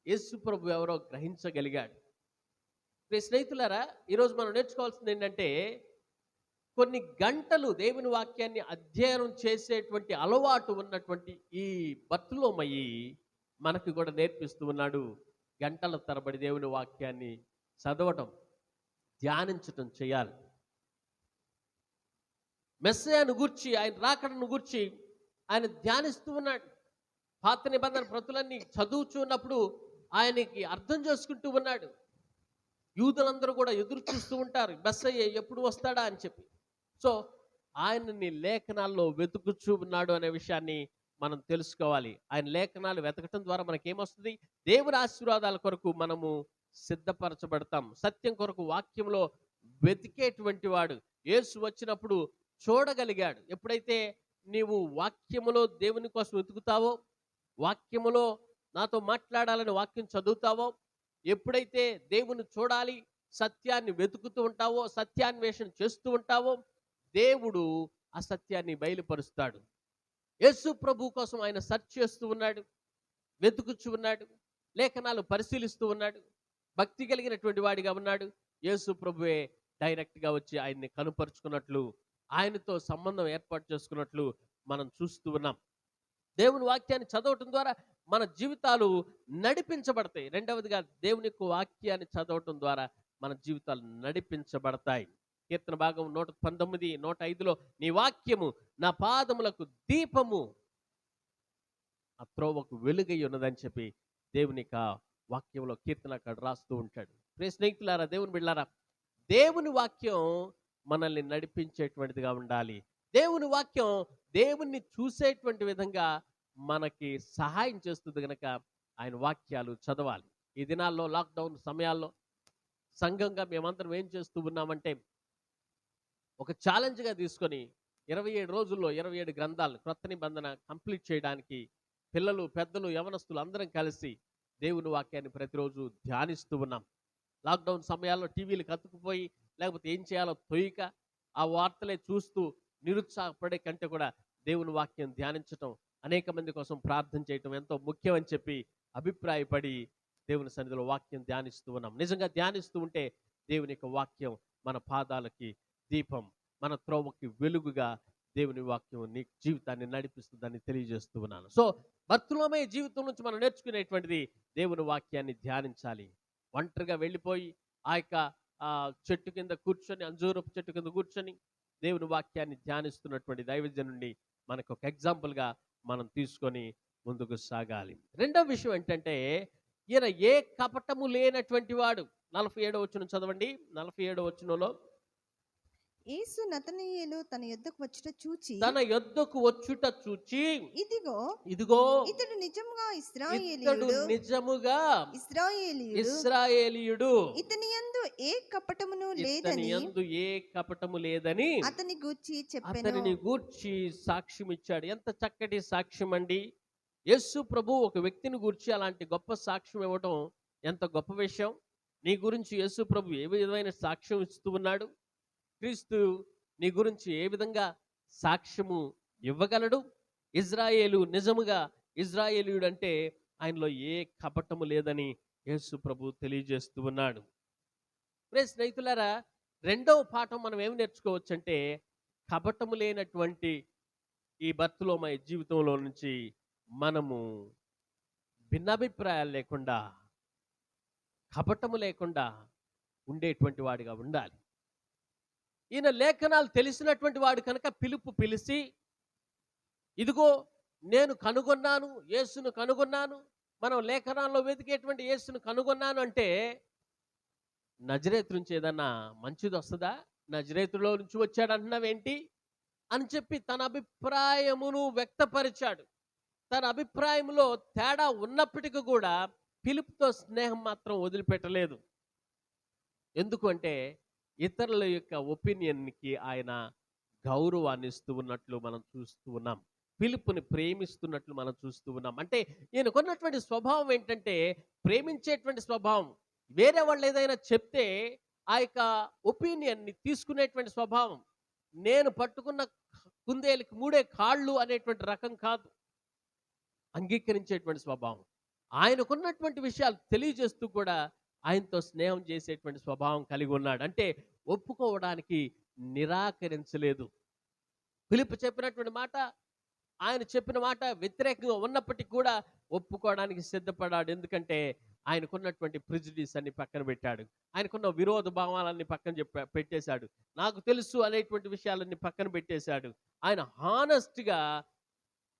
యేసు ప్రభు ఎవరో గ్రహించగలిగాడు. స్నేహితులారా, ఈరోజు మనం నేర్చుకోవాల్సింది ఏంటంటే కొన్ని గంటలు దేవుని వాక్యాన్ని అధ్యయనం చేసేటువంటి అలవాటు ఉన్నటువంటి ఈ బర్తులోమయి మనకు కూడా నేర్పిస్తూ ఉన్నాడు. గంటల తరబడి దేవుని వాక్యాన్ని చదవటం, ధ్యానించటం చేయాలి. మెస్సయాను గూర్చి, ఆయన రాకడను గూర్చి ఆయన ధ్యానిస్తూ ఉన్నాడు. పాత నిబంధన ప్రతులన్నీ చదువుచున్నప్పుడు ఆయనకి అర్థం చేసుకుంటూ ఉన్నాడు. యూదులందరూ కూడా ఎదురు చూస్తూ ఉంటారు, మెస్సయ్య ఎప్పుడు వస్తాడా అని చెప్పి. సో ఆయనని లేఖనాల్లో వెతుకుచూ ఉన్నాడు అనే విషయాన్ని మనం తెలుసుకోవాలి. ఆయన లేఖనాలు వెతకటం ద్వారా మనకేమొస్తుంది? దేవుని ఆశీర్వాదాల కొరకు మనము సిద్ధపరచబడతాం. సత్యం కొరకు వాక్యంలో వెతికేటువంటి వాడు. యేసు వచ్చినప్పుడు చూడగలిగాడు. ఎప్పుడైతే నీవు వాక్యములో దేవుని కోసం వెతుకుతావో, వాక్యములో నాతో మాట్లాడాలని వాక్యం చదువుతావో, ఎప్పుడైతే దేవుని చూడాలి, సత్యాన్ని వెతుకుతూ ఉంటావో, సత్యాన్వేషణ చేస్తూ ఉంటావో, దేవుడు ఆ సత్యాన్ని బయలుపరుస్తాడు. యేసు ప్రభు కోసం ఆయన సెర్చ్ చేస్తూ ఉన్నాడు, వెతుకుచూ ఉన్నాడు, లేఖనాలు పరిశీలిస్తూ ఉన్నాడు, భక్తి కలిగినటువంటి వాడిగా ఉన్నాడు. యేసు ప్రభువే డైరెక్ట్గా వచ్చి ఆయన్ని కనుపరుచుకున్నట్లు, ఆయనతో సంబంధం ఏర్పాటు చేసుకున్నట్లు మనం చూస్తూ ఉన్నాం. దేవుని వాక్యాన్ని చదవటం ద్వారా మన జీవితాలు నడిపించబడతాయి. రెండవదిగా దేవుని యొక్క వాక్యాన్ని చదవటం ద్వారా మన జీవితాలు నడిపించబడతాయి. కీర్తన భాగం 119, 105లో నీ వాక్యము నా పాదములకు దీపము, ఆ త్రోవకు వెలుగై ఉన్నదని చెప్పి దేవుని యొక్క వాక్యంలో కీర్తన అక్కడ రాస్తూ ఉంటాడు. ప్రియ స్నేహితులారా, దేవుని బిడ్డలారా, దేవుని వాక్యం మనల్ని నడిపించేటువంటిదిగా ఉండాలి. దేవుని వాక్యం దేవుణ్ణి చూసేటువంటి విధంగా మనకి సహాయం చేస్తుంది కనుక ఆయన వాక్యాలు చదవాలి. ఈ దినాల్లో లాక్డౌన్ సమయాల్లో సంఘంగా మేమందరం ఏం చేస్తూ ఉన్నామంటే ఒక ఛాలెంజ్గా తీసుకొని 27 రోజుల్లో 27 గ్రంథాలను క్రొత్త నిబంధన కంప్లీట్ చేయడానికి పిల్లలు, పెద్దలు, యవనస్తులు అందరం కలిసి దేవుని వాక్యాన్ని ప్రతిరోజు ధ్యానిస్తూ ఉన్నాం. లాక్డౌన్ సమయాల్లో టీవీలు కత్తుకుపోయి లేకపోతే ఏం చేయాలో తొయ్యక ఆ వార్తలే చూస్తూ నిరుత్సాహపడే కంటే కూడా దేవుని వాక్యం ధ్యానించటం, అనేక మంది కోసం ప్రార్థన చేయటం ఎంతో ముఖ్యం అని చెప్పి అభిప్రాయపడి దేవుని సన్నిధిలో వాక్యం ధ్యానిస్తూ ఉన్నాం. నిజంగా ధ్యానిస్తూ ఉంటే దేవుని యొక్క వాక్యం మన పాదాలకి దీపం, మన త్రోవకి వెలుగుగా దేవుని వాక్యం నీ జీవితాన్ని నడిపిస్తుందని తెలియజేస్తూ ఉన్నాను. సో భర్తలోమే జీవితం నుంచి మనం నేర్చుకునేటువంటిది దేవుని వాక్యాన్ని ధ్యానించాలి. ఒంటరిగా వెళ్ళిపోయి ఆ యొక్క చెట్టు కింద కూర్చొని, అంజూరపు చెట్టు కింద కూర్చొని దేవుని వాక్యాన్ని ధ్యానిస్తున్నటువంటి దైవజనుడిని మనకు ఒక ఎగ్జాంపుల్గా మనం తీసుకొని ముందుకు సాగాలి. రెండవ విషయం ఏంటంటే, ఈయన ఏ కపటము లేనటువంటి వాడు. 47వ వచనం చదవండి. 47వ వచనంలో, యేసు నతనయేలు తన యొద్దకు వచ్చుట చూచి ఇదిగో ఇతడు నిజముగా ఇశ్రాయేలీయుడు, ఇతని యందు ఏ కపటమును లేదని అతని గూర్చి సాక్ష్యం ఇచ్చాడు. ఎంత చక్కటి సాక్ష్యం అండి! యేసు ప్రభు ఒక వ్యక్తిని గూర్చి అలాంటి గొప్ప సాక్ష్యం ఇవ్వటం ఎంత గొప్ప విషయం. నీ గురించి యేసు ప్రభు ఏ విధమైన సాక్ష్యం ఇస్తూ ఉన్నాడు? క్రీస్తు నీ గురించి ఏ విధంగా సాక్ష్యము ఇవ్వగలడు? ఇజ్రాయేలు నిజముగా ఇజ్రాయేలీయుడు అంటే ఆయనలో ఏ కపటము లేదని యేసు ప్రభు తెలియజేస్తూ ఉన్నాడు. ప్రియ స్నేహితులారా, రెండవ పాఠం మనం ఏమి నేర్చుకోవచ్చు అంటే, కపటము లేనటువంటి ఈ బర్తులోమయ జీవితంలో నుంచి మనము భిన్నాభిప్రాయాలు లేకుండా, కపటము లేకుండా ఉండేటువంటి వాడిగా ఉండాలి. ఈయన లేఖనాలు తెలిసినటువంటి వాడు కనుక పిలిచి, ఇదిగో నేను కనుగొన్నాను, యేసును కనుగొన్నాను, మనం లేఖనాల్లో వెతికేటువంటి యేసును కనుగొన్నాను అంటే, నజరేతు నుంచి ఏదన్నా మంచిది వస్తుందా? నజరేతులో నుంచి వచ్చాడు అంటున్నావేంటి అని చెప్పి తన అభిప్రాయమును వ్యక్తపరిచాడు. తన అభిప్రాయంలో తేడా ఉన్నప్పటికీ కూడా పిలుపుతో స్నేహం మాత్రం వదిలిపెట్టలేదు. ఎందుకు అంటే, ఇతరుల యొక్క ఒపీనియన్కి ఆయన గౌరవాన్ని ఇస్తూ ఉన్నట్లు మనం చూస్తూ ఉన్నాం. పిలుపుని ప్రేమిస్తున్నట్లు మనం చూస్తూ ఉన్నాం. అంటే ఈయనకున్నటువంటి స్వభావం ఏంటంటే, ప్రేమించేటువంటి స్వభావం. వేరే వాళ్ళు ఏదైనా చెప్తే ఆ యొక్క ఒపీనియన్ని తీసుకునేటువంటి స్వభావం. నేను పట్టుకున్న కుందేలుకి 3 కాళ్ళు అనేటువంటి రకం కాదు, అంగీకరించేటువంటి స్వభావం. ఆయనకున్నటువంటి విషయాలు తెలియజేస్తూ కూడా ఆయనతో స్నేహం చేసేటువంటి స్వభావం కలిగి ఉన్నాడు. అంటే ఒప్పుకోవడానికి నిరాకరించలేదు. ఫిలిప్పు చెప్పినటువంటి మాట, ఆయన చెప్పిన మాట వ్యతిరేకంగా ఉన్నప్పటికీ కూడా ఒప్పుకోవడానికి సిద్ధపడ్డాడు. ఎందుకంటే ఆయనకున్నటువంటి ప్రిజుడిస్ అన్ని పక్కన పెట్టాడు. ఆయనకున్న విరోధ భావాలన్నీ పక్కన పెట్టేశాడు. నాకు తెలుసు అనేటువంటి విషయాలన్నీ పక్కన పెట్టేశాడు. ఆయన హానెస్ట్గా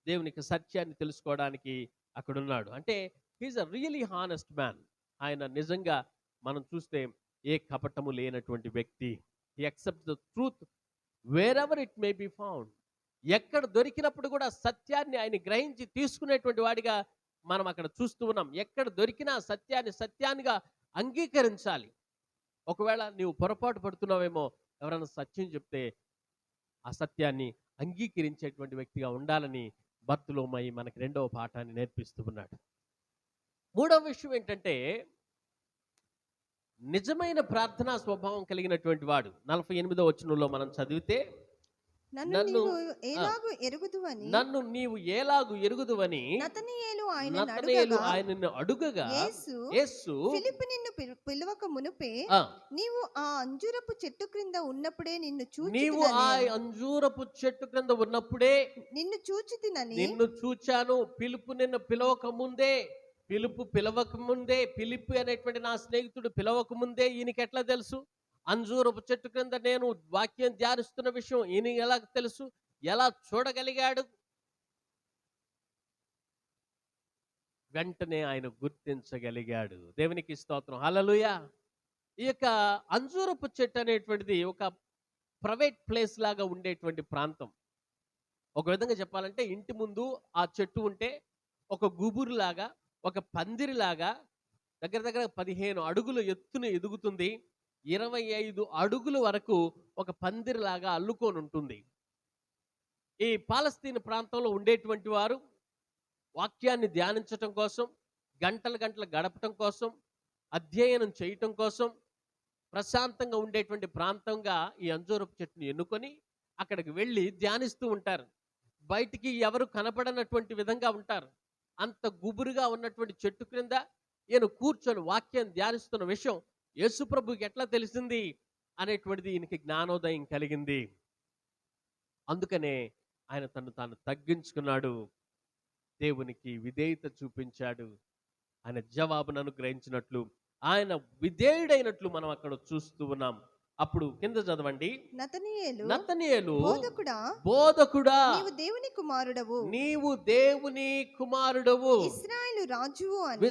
దేవునికి సత్యాన్ని తెలుసుకోవడానికి అక్కడ ఉన్నాడు. అంటే he is a really honest man. ఆయన నిజంగా మనం చూస్తే ఏ కపటము లేనటువంటి వ్యక్తి. He accepts the truth wherever it may be found. ఎక్కడ దొరికినప్పుడు కూడా సత్యాన్ని ఆయన గ్రహించి తీసుకునేటువంటి వాడిగా మనం అక్కడ చూస్తూ ఉన్నాం. ఎక్కడ దొరికినా సత్యాన్ని సత్యాన్నిగా అంగీకరించాలి. ఒకవేళ నీవు పొరపాటు పడుతున్నావేమో, ఎవరైనా సత్యం చెప్తే ఆ సత్యాన్ని అంగీకరించేటువంటి వ్యక్తిగా ఉండాలని బర్తులోమయి మనకి రెండవ పాఠాన్ని నేర్పిస్తూ ఉన్నాడు. మూడవ విషయం ఏంటంటే, నిజమైన ప్రార్థనా స్వభావం కలిగినటువంటి వాడు. 48వ వచనంలో మనం చదివితే, నన్ను నీవు ఎలాగు ఎరుగుదువని నతనయేలు ఆయనను అడుగగా, యేసు ఫిలిప్పు నిన్ను పిలువక మునుపే నీవు ఆ అంజూరపు చెట్టు క్రింద ఉన్నప్పుడే నిన్ను చూచాను. పిలుపు నిన్ను పిలవక ముందే, పిలుపు అనేటువంటి నా స్నేహితుడు పిలవక ముందే ఈయనకి ఎట్లా తెలుసు? అంజూరపు చెట్టు క్రింద నేను వాక్యం ధ్యానిస్తున్న విషయం ఈయన ఎలా తెలుసు? ఎలా చూడగలిగాడు? వెంటనే ఆయన గుర్తించగలిగాడు. దేవునికి స్తోత్రం, హల్లెలూయా. ఈ యొక్క అంజూరపు చెట్టు అనేటువంటిది ఒక ప్రైవేట్ ప్లేస్ లాగా ఉండేటువంటి ప్రాంతం. ఒక విధంగా చెప్పాలంటే, ఇంటి ముందు ఆ చెట్టు ఉంటే ఒక గుబురులాగా, ఒక పందిరిలాగా దగ్గర 15 అడుగులు ఎత్తున ఎదుగుతుంది. 25 అడుగుల వరకు ఒక పందిరిలాగా అల్లుకొని ఉంటుంది. ఈ పాలస్తీన్ ప్రాంతంలో ఉండేటువంటి వారు వాక్యాన్ని ధ్యానించటం కోసం, గంటలు గంటలు గడపటం కోసం, అధ్యయనం చేయటం కోసం ప్రశాంతంగా ఉండేటువంటి ప్రాంతంగా ఈ అంజూరపు చెట్టుని ఎన్నుకొని అక్కడికి వెళ్ళి ధ్యానిస్తూ ఉంటారు. బయటికి ఎవరు కనపడనటువంటి విధంగా ఉంటారు. అంత గుబురుగా ఉన్నటువంటి చెట్టు క్రింద ఈయన కూర్చొని వాక్యం ధ్యానిస్తున్న విషయం యేసుప్రభుకి ఎట్లా తెలిసింది అనేటువంటిది ఈయనకి జ్ఞానోదయం కలిగింది. అందుకనే ఆయన తను తాను తగ్గించుకున్నాడు, దేవునికి విధేయత చూపించాడు. ఆయన జవాబును అనుగ్రహించినట్లు, ఆయన విధేయుడైనట్లు మనం అక్కడ చూస్తూ ఉన్నాం. అప్పుడు కింద చదవండి. నతనీయేలు బోధకుడా నీవు దేవుని కుమారుడవు, నీవు దేవుని కుమారుడవు, ఇశ్రాయేలు రాజువు అని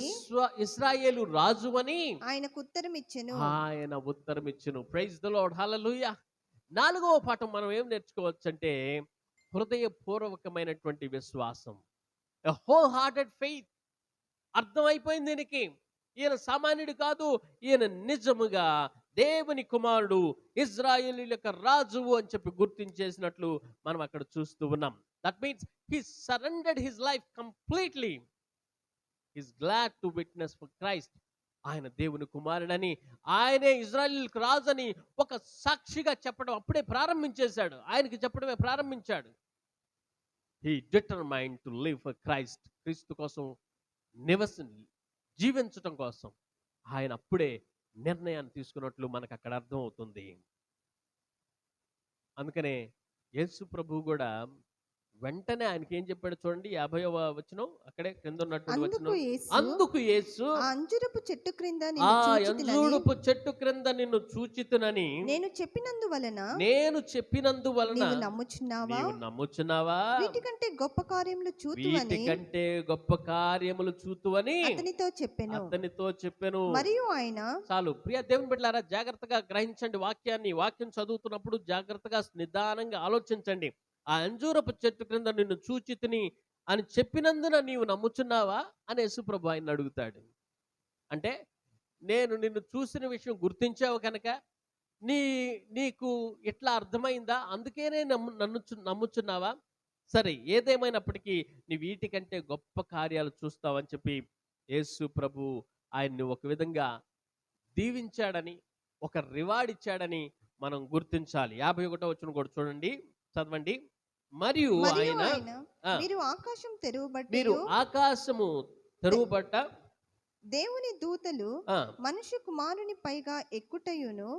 ఇశ్రాయేలు రాజు అని ఆయనకు ఉత్తరం ఇచ్చెను. ప్రైజ్ ది లార్డ్, హల్లెలూయా. 4వ పాఠం మనం ఏం నేర్చుకోవచ్చు అంటే హృదయపూర్వకమైనటువంటి విశ్వాసం, ఎ హోల్ హార్టెడ్ ఫెయిత్. అర్థమైపోయింది దీనికి, ఈయన సామాన్యుడు కాదు, ఈయన నిజముగా దేవుని కుమారుడు, ఇజ్రాయేలీయుల యొక్క రాజువు అని చెప్పి గుర్తించేసినట్లు మనం అక్కడ చూస్తూ ఉన్నాం. That means he surrendered his life completely. His glad to witness for Christ. ఆయన దేవుని కుమారుడని, ఆయనే ఇజ్రాయేలీయులకు రాజు అని ఒక సాక్షిగా చెప్పడం అప్పుడే ప్రారంభించేశాడు. ఆయనకి చెప్పడమే ప్రారంభించాడు. He determined to live for Christ. క్రీస్తు కోసం జీవించటం కోసం ఆయన అప్పుడే నిర్ణయాన్ని తీసుకున్నట్లు మనకు అక్కడ అర్థం అవుతుంది. అందుకనే యేసు ప్రభు కూడా వెంటనే ఆయనకి ఏం చెప్పాడు చూడండి, 50వ వచనం అక్కడే కింద ఉన్నటువంటి వచనం. అందుకు యేసు అంజూరపు చెట్టు క్రింద నిన్ను చూచితునని నేను చెప్పినందువలన నీవు నమ్ముచున్నావా? వీటికంటే గొప్ప కార్యములు చూతువని అతనితో చెప్పెను. మరియు ఆయన, చాలు ప్రియ దేవుని బిడ్డలారా, జాగ్రత్తగా గ్రహించండి వాక్యాన్ని. వాక్యం చదువుతున్నప్పుడు జాగ్రత్తగా నిదానంగా ఆలోచించండి. ఆ అంజూరపు చెట్టు క్రింద నిన్ను చూచితిని అని చెప్పినందున నీవు నమ్ముచున్నావా అని యేసుప్రభు ఆయన అడుగుతాడు. అంటే నేను నిన్ను చూసిన విషయం గుర్తించావు కనుక నీకు ఇట్లా అర్థమైందా, అందుకేనే నమ్ముచున్నావా? సరే, ఏదేమైనప్పటికీ నీ వీటికంటే గొప్ప కార్యాలు చూస్తావని చెప్పి యేసు ప్రభు ఆయన్ని ఒక విధంగా దీవించాడని, ఒక రివార్డ్ ఇచ్చాడని మనం గుర్తించాలి. 51వ వచనం కూడా చూడండి, చదవండి. మరియు ఆయన మీరు ఆకాశము తెరువబట్ట దేవుని దూతలు మనుష్య కుమారుని పైగా ఎక్కుటయును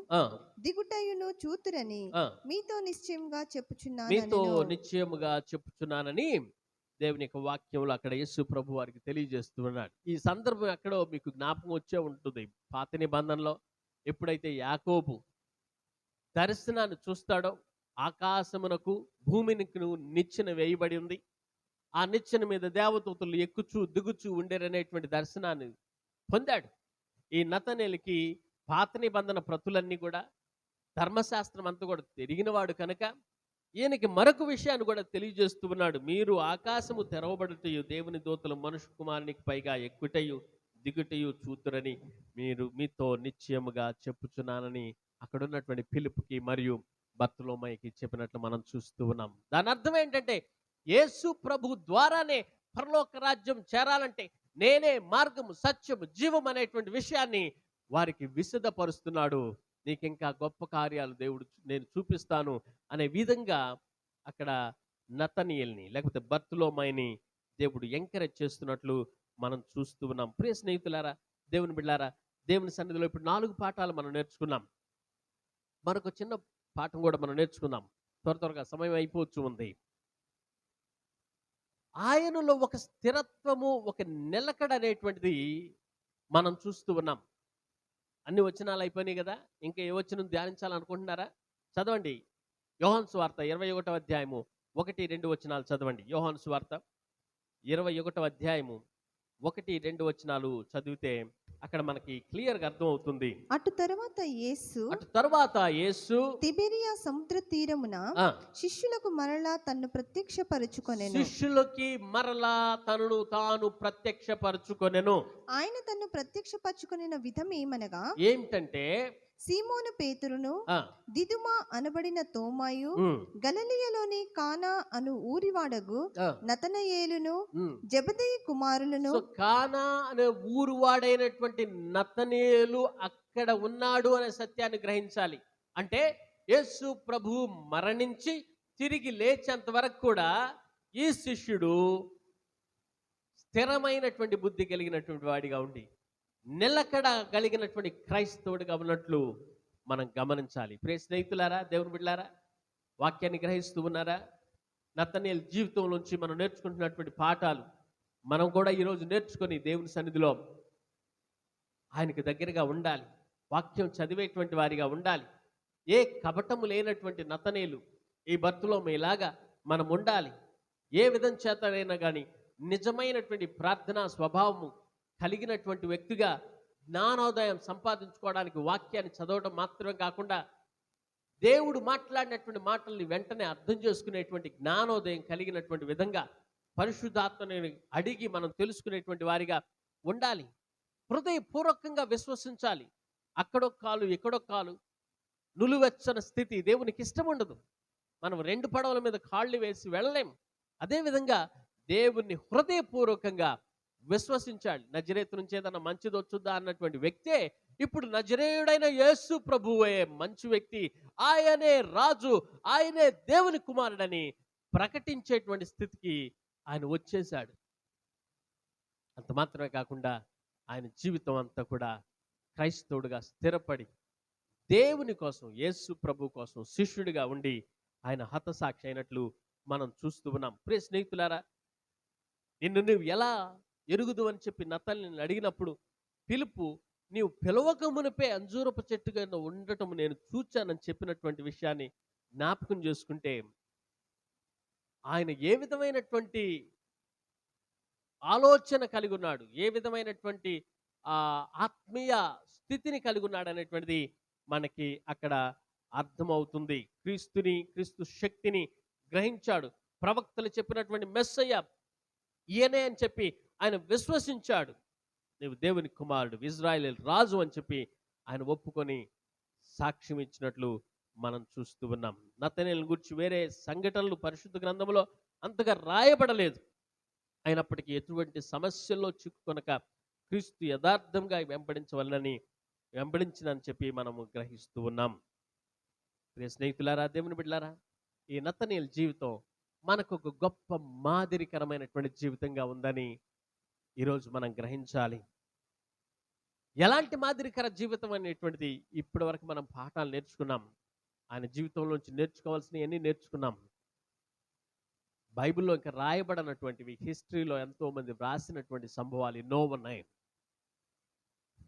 దిగుటయును చూతురని మీతో నిశ్చయముగా చెప్పుచున్నానని దేవుని యొక్క వాక్యంలో అక్కడ యేసు ప్రభు వారికి తెలియజేస్తున్నాడు. ఈ సందర్భం ఎక్కడో మీకు జ్ఞాపకం వచ్చే ఉంటుంది. పాత నిబంధనలో ఎప్పుడైతే యాకోబు దర్శనాన్ని చూస్తాడో, ఆకాశమునకు భూమికి నిచ్చెన వేయబడి ఉంది, ఆ నిచ్చెన మీద దేవదూతలు ఎక్కుచూ దిగుచూ ఉండేరనేటువంటి దర్శనాన్ని పొందాడు. ఈ నతనేలుకి పాత నిబంధన ప్రతులన్నీ కూడా, ధర్మశాస్త్రం అంతా కూడా తిరిగినవాడు కనుక ఈయనకి మరొక విషయాన్ని కూడా తెలియజేస్తూ ఉన్నాడు. మీరు ఆకాశము తెరవబడుటయు దేవుని దూతలు మనుష్య కుమారునికి పైగా ఎక్కుటయు దిగుటయు చూతురని మీతో నిశ్చయముగా చెప్పుచున్నానని అక్కడ ఉన్నటువంటి ఫిలిప్పుకి మరియు బర్తలోమయికి చెప్పినట్లు మనం చూస్తూ ఉన్నాం. దాని అర్థం ఏంటంటే యేసు ప్రభు ద్వారానే పరలోక రాజ్యం చేరాలంటే నేనే మార్గము, సత్యము, జీవం అనేటువంటి విషయాన్ని వారికి విశదపరుస్తున్నాడు. నీకు ఇంకా గొప్ప కార్యాలు దేవుడు నేను చూపిస్తాను అనే విధంగా అక్కడ నతనీయుల్ని లేకపోతే బర్తలోమయిని దేవుడు ఎంకరేజ్ చేస్తున్నట్లు మనం చూస్తూ ఉన్నాం. ప్రియ స్నేహితులారా, దేవుని బిడ్డలారా, దేవుని సన్నిధిలో ఇప్పుడు 4 పాఠాలు మనం నేర్చుకున్నాం. మరొక చిన్న పాఠం కూడా మనం నేర్చుకుందాం. త్వరగా సమయం అయిపోవచ్చు ఉంది. ఆయనలో ఒక స్థిరత్వము, ఒక నిలకడ అనేటువంటిది మనం చూస్తూ ఉన్నాం. అన్ని వచనాలు అయిపోయినాయి కదా, ఇంకా ఏ వచనం ధ్యానించాలనుకుంటున్నారా? చదవండి యోహాను సువార్త 21వ అధ్యాయము 1-2 వచనాలు చదవండి. యోహాను సువార్త 21వ అధ్యాయము 1-2 వచనాలు చదివితే అక్కడ మనకి క్లియర్ గా అర్థం అవుతుంది. అటు తరువాత యేసు తిబెరియా సముద్ర తీరమున శిష్యులకు మరలా తన్ను ప్రత్యక్షపరచుకొనెను. శిష్యులకి మరలా తనను తాను ప్రత్యక్షపరచుకొనెను. ఆయన తన్ను ప్రత్యక్షపరచుకొనిన విధం ఏమనగా, ఏమిటంటే సీమోను పేతురును ఆ, దిదుమ అనబడిన తోమాయు ఉమ్, గలిలయలోని కానా అను ఊరివాడగు ఆ, నతనయేలును ఉమ్. జెబెదయి కుమారులను సో కానా అనే ఊరు వాడైనటువంటి నతనేలు అక్కడ ఉన్నాడు అనే సత్యాన్ని గ్రహించాలి. అంటే యేసు ప్రభువు మరణించి తిరిగి లేచేంత వరకు కూడా ఈ శిష్యుడు స్థిరమైనటువంటి బుద్ధి కలిగినటువంటి వాడిగా ఉండి నిలకడ కలిగినటువంటి క్రైస్తవుడిగా ఉన్నట్లు మనం గమనించాలి. ప్రియ స్నేహితులారా, దేవుని బిడ్డలారా, వాక్యాన్ని గ్రహిస్తూ ఉన్నారా? నతనేలు జీవితం నుంచి మనం నేర్చుకుంటున్నటువంటి పాఠాలు మనం కూడా ఈరోజు నేర్చుకొని దేవుని సన్నిధిలో ఆయనకు దగ్గరగా ఉండాలి. వాక్యం చదివేటువంటి వారిగా ఉండాలి. ఏ కపటము లేనటువంటి నతనేలు ఈ భర్తలో ఇలాగా మనం ఉండాలి. ఏ విధం చేతనైనా కానీ నిజమైనటువంటి ప్రార్థనా స్వభావము కలిగినటువంటి వ్యక్తిగా జ్ఞానోదయం సంపాదించుకోవడానికి వాక్యాన్ని చదవడం మాత్రమే కాకుండా దేవుడు మాట్లాడినటువంటి మాటల్ని వెంటనే అర్థం చేసుకునేటువంటి జ్ఞానోదయం కలిగినటువంటి విధంగా పరిశుద్ధాత్మని అడిగి మనం తెలుసుకునేటువంటి వారిగా ఉండాలి. హృదయపూర్వకంగా విశ్వసించాలి. అక్కడో కాలు ఎక్కడో కాలు నులువెచ్చని స్థితి దేవునికి ఇష్టం ఉండదు. మనం రెండు పడవల మీద కాళ్ళు వేసి వెళ్ళలేం. అదేవిధంగా దేవుణ్ణి హృదయపూర్వకంగా విశ్వసించాలి. నజరేతు నుంచి ఏదన్నా మంచిది వచ్చుద్దా అన్నటువంటి వ్యక్తే ఇప్పుడు నజరేయుడైన యేసు ప్రభువే మంచి వ్యక్తి, ఆయనే రాజు, ఆయనే దేవుని కుమారుడని ప్రకటించేటువంటి స్థితికి ఆయన వచ్చేశాడు. అంత మాత్రమే కాకుండా ఆయన జీవితం అంతా కూడా క్రైస్తవుడిగా స్థిరపడి దేవుని కోసం, యేసు ప్రభు కోసం శిష్యుడిగా ఉండి ఆయన హతసాక్షి అయినట్లు మనం చూస్తూ ఉన్నాం. ప్రియ స్నేహితులారా, నిన్ను నువ్వు ఎలా ఎరుగుదు అని చెప్పి నతల్ని అడిగినప్పుడు పిలుపు నీవు పిలవక మునిపే అంజూరపు చెట్టుగా ఉండటం నేను చూచానని చెప్పినటువంటి విషయాన్ని జ్ఞాపకం చేసుకుంటే ఆయన ఏ విధమైనటువంటి ఆలోచన కలిగి ఉన్నాడు, ఏ విధమైనటువంటి ఆత్మీయ స్థితిని కలిగి ఉన్నాడు అనేటువంటిది మనకి అక్కడ అర్థమవుతుంది. క్రీస్తు శక్తిని గ్రహించాడు. ప్రవక్తలు చెప్పినటువంటి మెస్సయ్య ఈయనే అని చెప్పి ఆయన విశ్వసించాడు. నీవు దేవుని కుమారుడు, ఇజ్రాయేలు రాజు అని చెప్పి ఆయన ఒప్పుకొని సాక్ష్యం ఇచ్చినట్లు మనం చూస్తూ ఉన్నాం. నతనేలును గురించి వేరే సంఘటనలు పరిశుద్ధ గ్రంథంలో అంతగా రాయబడలేదు. అయినప్పటికీ ఎటువంటి సమస్యల్లో చిక్కుకొనక క్రీస్తు యథార్థంగా వెంబడించినని చెప్పి మనము గ్రహిస్తూ ఉన్నాం. ప్రియ స్నేహితులారా, దేవుని బిడ్డలారా, ఈ నతనేలు జీవితం మనకు ఒక గొప్ప మాదిరికరమైనటువంటి జీవితంగా ఉందని ఈరోజు మనం గ్రహించాలి. ఎలాంటి మాదిరికర జీవితం అనేటువంటిది ఇప్పటి వరకు మనం పాఠాలు నేర్చుకున్నాం. ఆయన జీవితంలోంచి నేర్చుకోవాల్సినవన్నీ నేర్చుకున్నాం. బైబిల్లో ఇంకా రాయబడినటువంటివి, హిస్టరీలో ఎంతో మంది రాసినటువంటి సంభవాలు ఎన్నో ఉన్నాయి.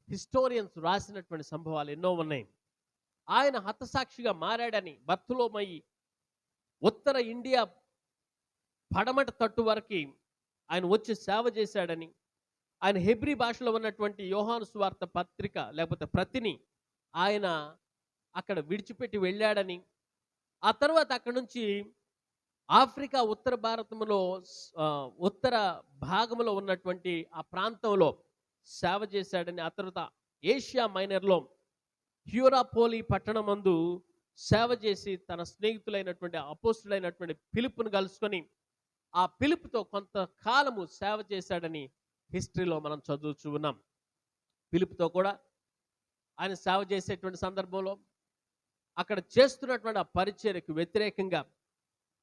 హిస్టోరియన్స్ రాసినటువంటి సంభవాలు ఎన్నో ఉన్నాయి. ఆయన హతసాక్షిగా మారాడని బర్తులోమయి ఉత్తర ఇండియా పడమట తట్టు వరకు ఆయన వచ్చి సేవ చేశాడని, ఆయన హెబ్రీ భాషలో ఉన్నటువంటి యోహాను సువార్త పత్రిక లేకపోతే ప్రతిని ఆయన అక్కడ విడిచిపెట్టి వెళ్ళాడని, ఆ తర్వాత అక్కడ నుంచి ఆఫ్రికా ఉత్తర భారతంలో ఉత్తర భాగంలో ఉన్నటువంటి ఆ ప్రాంతంలో సేవ చేశాడని, ఆ తర్వాత ఏషియా మైనర్లో హ్యూరాపోలి పట్టణమందు సేవ చేసి తన స్నేహితులైనటువంటి అపోస్తులైనటువంటి ఫిలిప్పును కలుసుకొని ఆ పిలుపుతో కొంతకాలము సేవ చేశాడని హిస్టరీలో మనం చదువుతూ ఉన్నాం. పిలుపుతో కూడా ఆయన సేవ చేసేటువంటి సందర్భంలో అక్కడ చేస్తున్నటువంటి ఆ పరిచర్యకు వ్యతిరేకంగా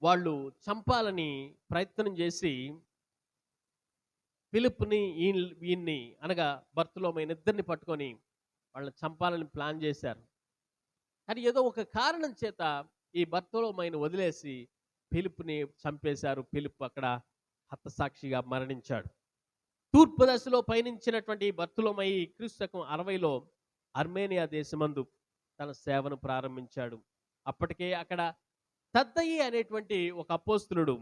వాళ్ళు చంపాలని ప్రయత్నం చేసి ఫిలిప్పుని ఈయన్ని అనగా బర్తులోమైన ఇద్దరిని పట్టుకొని వాళ్ళని చంపాలని ప్లాన్ చేశారు. కానీ ఏదో ఒక కారణం చేత ఈ బర్తులోమైన వదిలేసి ఫిలిప్పుని చంపేశారు. ఫిలిప్ అక్కడ హతసాక్షిగా మరణించాడు. తూర్పు దశలో పయనించినటువంటి బర్తులోమయి క్రీస్తు 60లో అర్మేనియా దేశమందు తన సేవను ప్రారంభించాడు. అప్పటికే అక్కడ తద్దయి అనేటువంటి ఒక అపోస్తులుడు,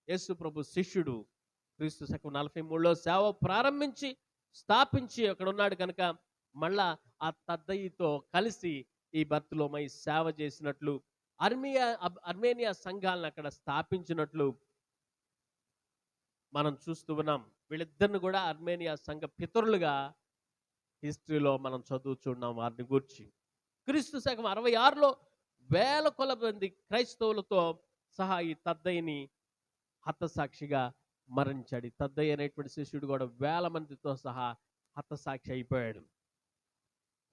యేసు ప్రభు శిష్యుడు, క్రీస్తు 43లో సేవ ప్రారంభించి స్థాపించి అక్కడ ఉన్నాడు కనుక మళ్ళా ఆ తద్దయితో కలిసి ఈ బర్తులోమయి సేవ చేసినట్లు, అర్మేనియా సంఘాలను అక్కడ స్థాపించినట్లు మనం చూస్తూ ఉన్నాం. వీళ్ళిద్దరిని కూడా అర్మేనియా సంఘ పితరులుగా హిస్టరీలో మనం చదువుచున్నాం వారిని గూర్చి. క్రీస్తు శకం 66లో వేల కొలది క్రైస్తవులతో సహా ఈ తద్దయ్యని హతసాక్షిగా మరణించాడు. ఈ తద్దయ్య అనేటువంటి శిష్యుడు కూడా వేల మందితో సహా హతసాక్షి అయిపోయాడు.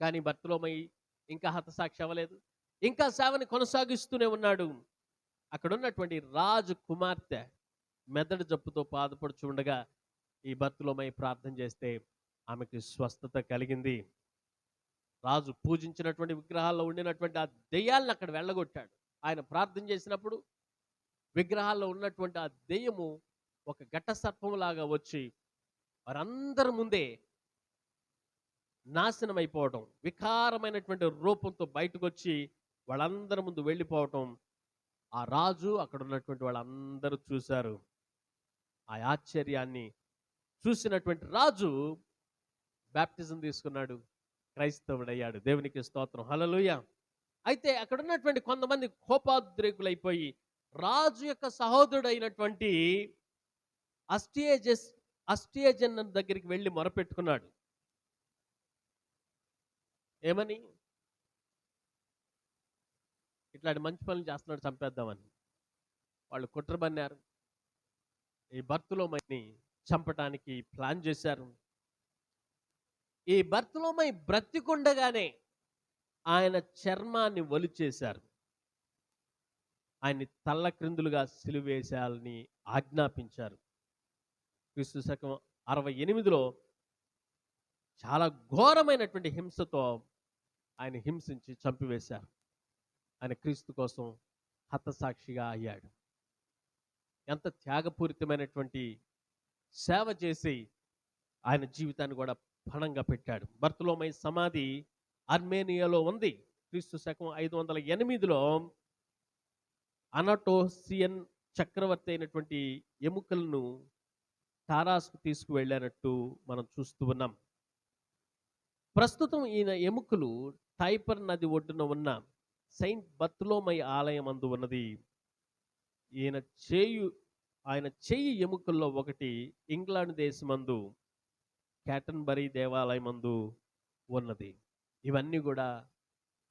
కానీ బర్తలోమయి ఇంకా హతసాక్షి అవ్వలేదు, ఇంకా సేవని కొనసాగిస్తూనే ఉన్నాడు. అక్కడ ఉన్నటువంటి రాజు కుమార్తె మెదడు జబ్బుతో బాధపడుచు ఉండగా ఈ బర్తలోమయి ప్రార్థన చేస్తే ఆమెకి స్వస్థత కలిగింది. రాజు పూజించినటువంటి విగ్రహాల్లో ఉండినటువంటి ఆ దెయ్యాలను అక్కడ వెళ్ళగొట్టాడు. ఆయన ప్రార్థన చేసినప్పుడు విగ్రహాల్లో ఉన్నటువంటి ఆ దెయ్యము ఒక ఘట సర్పంలాగా వచ్చి వారందరి ముందే నాశనం అయిపోవటం, వికారమైనటువంటి రూపంతో బయటకు వచ్చి వాళ్ళందరి ముందు వెళ్ళిపోవటం ఆ రాజు అక్కడ ఉన్నటువంటి వాళ్ళందరూ చూశారు. ఆ ఆశ్చర్యాన్ని చూసినటువంటి రాజు బాప్టిజం తీసుకున్నాడు, క్రైస్తవుడయ్యాడు. దేవునికి స్తోత్రం, హల్లెలూయా. అయితే అక్కడ ఉన్నటువంటి కొంతమంది కోపాద్రేకులైపోయి రాజు యొక్క సహోదరుడైనటువంటి అస్టియేజన్ దగ్గరికి వెళ్ళి మొరపెట్టుకున్నాడు. ఏమని? ఇట్లాంటి మంచి పనులు చేస్తున్నాడు, చంపేద్దామని. వాళ్ళు కుట్రబన్నారు, ఈ బర్తలోమయిని చంపటానికి ప్లాన్ చేశారు. ఈ బర్తలోమై బ్రతికుండగానే ఆయన చర్మాన్ని ఒలిచేశారు. ఆయన్ని తల్ల క్రిందులుగా సిలువేశాలని ఆజ్ఞాపించారు. క్రీస్తు శకం 68లో చాలా ఘోరమైనటువంటి హింసతో ఆయన హింసించి చంపివేశారు. ఆయన క్రీస్తు కోసం హతసాక్షిగా అయ్యాడు. ఎంత త్యాగపూరితమైనటువంటి సేవ చేసి ఆయన జీవితాన్ని కూడా పణంగా పెట్టాడు. బర్తలోమై సమాధి ఆర్మేనియాలో ఉంది. క్రీస్తు శకం 508లో అనటోసియన్ చక్రవర్తి అయినటువంటి ఎముకలను టారాస్కు తీసుకువెళ్ళానట్టు మనం చూస్తూ ఉన్నాం. ప్రస్తుతం ఈయన ఎముకలు టైపర్ నది ఒడ్డున ఉన్న సెయింట్ బర్తలోమై ఆలయం అందు ఉన్నది. ఆయన చెయ్యి ఎముకల్లో ఒకటి ఇంగ్లాండ్ దేశమందు క్యాటన్బరీ దేవాలయం మందు ఉన్నది. ఇవన్నీ కూడా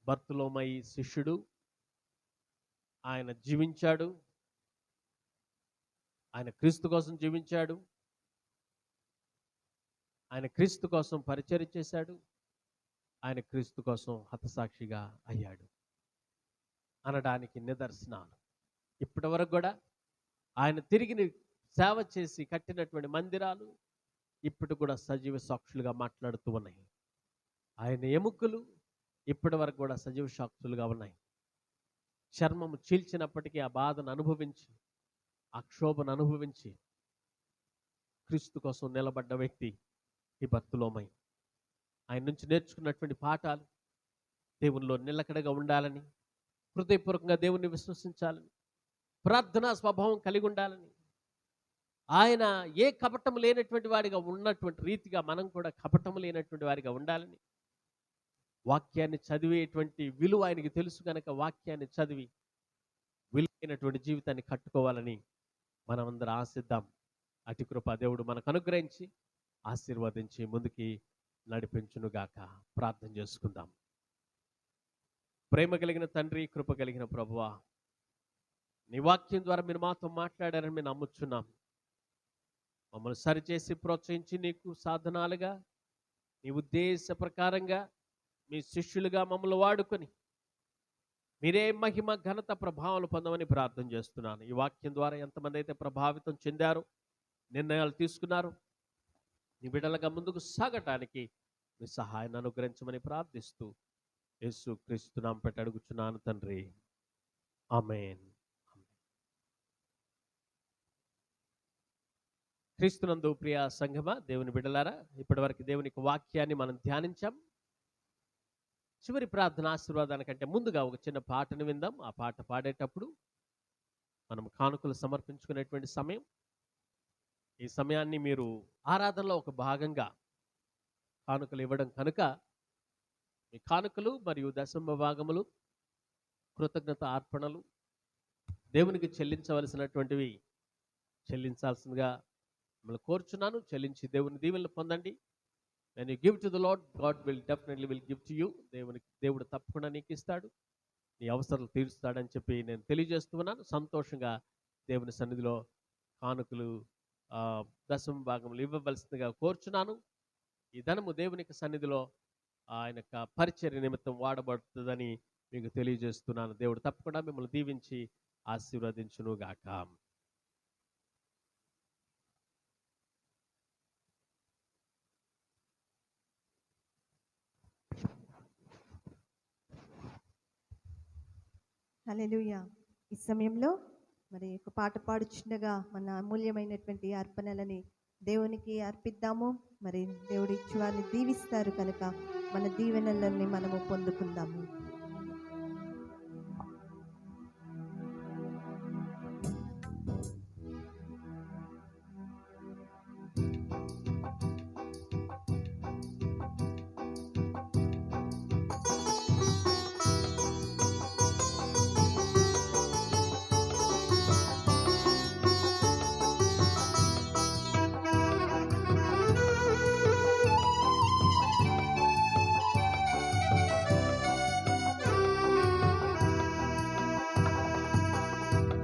బర్తలోమై శిష్యుడు. ఆయన జీవించాడు, ఆయన క్రీస్తు కోసం జీవించాడు, ఆయన క్రీస్తు కోసం పరిచర్య చేశాడు, ఆయన క్రీస్తు కోసం హతసాక్షిగా అయ్యాడు అనడానికి నిదర్శనాలు. ఇప్పటి వరకు కూడా ఆయన తిరిగి సేవ చేసి కట్టినటువంటి మందిరాలు ఇప్పటి కూడా సజీవ సాక్షులుగా మాట్లాడుతూ ఉన్నాయి. ఆయన ఎముకలు ఇప్పటి వరకు కూడా సజీవ సాక్షులుగా ఉన్నాయి. చర్మము చీల్చినప్పటికీ ఆ బాధను అనుభవించి, ఆ క్షోభను అనుభవించి క్రీస్తు కోసం నిలబడ్డ వ్యక్తి ఈ బర్తలోమై. ఆయన నుంచి నేర్చుకున్నటువంటి పాఠాలు దేవునిలో నిలకడగా ఉండాలని, హృదయపూర్వకంగా దేవుణ్ణి విశ్వసించాలని, ప్రార్థనా స్వభావం కలిగి ఉండాలని, ఆయన ఏ కపటం లేనటువంటి వాడిగా ఉన్నటువంటి రీతిగా మనం కూడా కపటం లేనటువంటి వారిగా ఉండాలని, వాక్యాన్ని చదివేటువంటి విలువ ఆయనకి తెలుసు కనుక వాక్యాన్ని చదివి విలువైనటువంటి జీవితాన్ని కట్టుకోవాలని మనమందరం ఆశిద్దాం. అటు కృప దేవుడు మనకు అనుగ్రహించి ఆశీర్వదించి ముందుకి నడిపించునుగాక. ప్రార్థన చేసుకుందాం. ప్రేమ కలిగిన తండ్రి, కృప కలిగిన ప్రభువా, నీ వాక్యం ద్వారా మీరు మాతో మాట్లాడారని మేము నమ్ముచున్నాం. మమ్మల్ని సరిచేసి ప్రోత్సహించి నీకు సాధనాలుగా, నీ ఉద్దేశ ప్రకారంగా మీ శిష్యులుగా మమ్మల్ని వాడుకొని మీరే మహిమ ఘనత ప్రభావాలు పొందమని ప్రార్థన చేస్తున్నాను. ఈ వాక్యం ద్వారా ఎంతమంది అయితే ప్రభావితం చెందారో, నిర్ణయాలు తీసుకున్నారు, నీ బిడ్డలుగా ముందుకు సాగటానికి మీ సహాయాన్ని అనుగ్రహించమని ప్రార్థిస్తూ యేసు క్రీస్తు నామమున పెట్టి అడుగుచున్నాను తండ్రి, ఆమేన్. క్రీస్తునందు ప్రియ సంఘమా, దేవుని బిడ్డలారా, ఇప్పటివరకు దేవునికి వాక్యాన్ని మనం ధ్యానించాం. చివరి ప్రార్థన ఆశీర్వాదానికంటే ముందుగా ఒక చిన్న పాటను విందాం. ఆ పాట పాడేటప్పుడు మనం కానుకలు సమర్పించుకునేటువంటి సమయం. ఈ సమయాన్ని మీరు ఆరాధనలో ఒక భాగంగా కానుకలు ఇవ్వడం కనుక మీ కానుకలు మరియు దశమ భాగములు, కృతజ్ఞత అర్పణలు దేవునికి చెల్లించవలసినటువంటివి చెల్లించాల్సిందిగా మిమ్మల్ని కోరుచున్నాను. చెల్లించి దేవుని దీవెనలు పొందండి. When you give to the Lord, God will definitely will give to you. దేవుడు తప్పకుండా నీకు ఇస్తాడు, నీ అవసరాలు తీరుస్తాడని చెప్పి నేను తెలియజేస్తున్నాను. సంతోషంగా దేవుని సన్నిధిలో కానుకలు దశమ భాగములు ఇవ్వవలసిందిగా కోరుచున్నాను. ఈ ధనము దేవునికి సన్నిధిలో ఆయన యొక్క పరిచర్య నిమిత్తం వాడబడుతుందని మీకు తెలియజేస్తున్నాను. దేవుడు తప్పకుండా మిమ్మల్ని దీవించి ఆశీర్వదించును గాక. హల్లెలూయా. ఈ సమయంలో మరి ఒక పాట పాడుచుండగా మన అమూల్యమైనటువంటి అర్పణలని దేవునికి అర్పిద్దాము. మరి దేవుడి ఇచ్చి వారిని దీవిస్తారు కనుక మన దీవెనలని మనము పొందుకుందాము.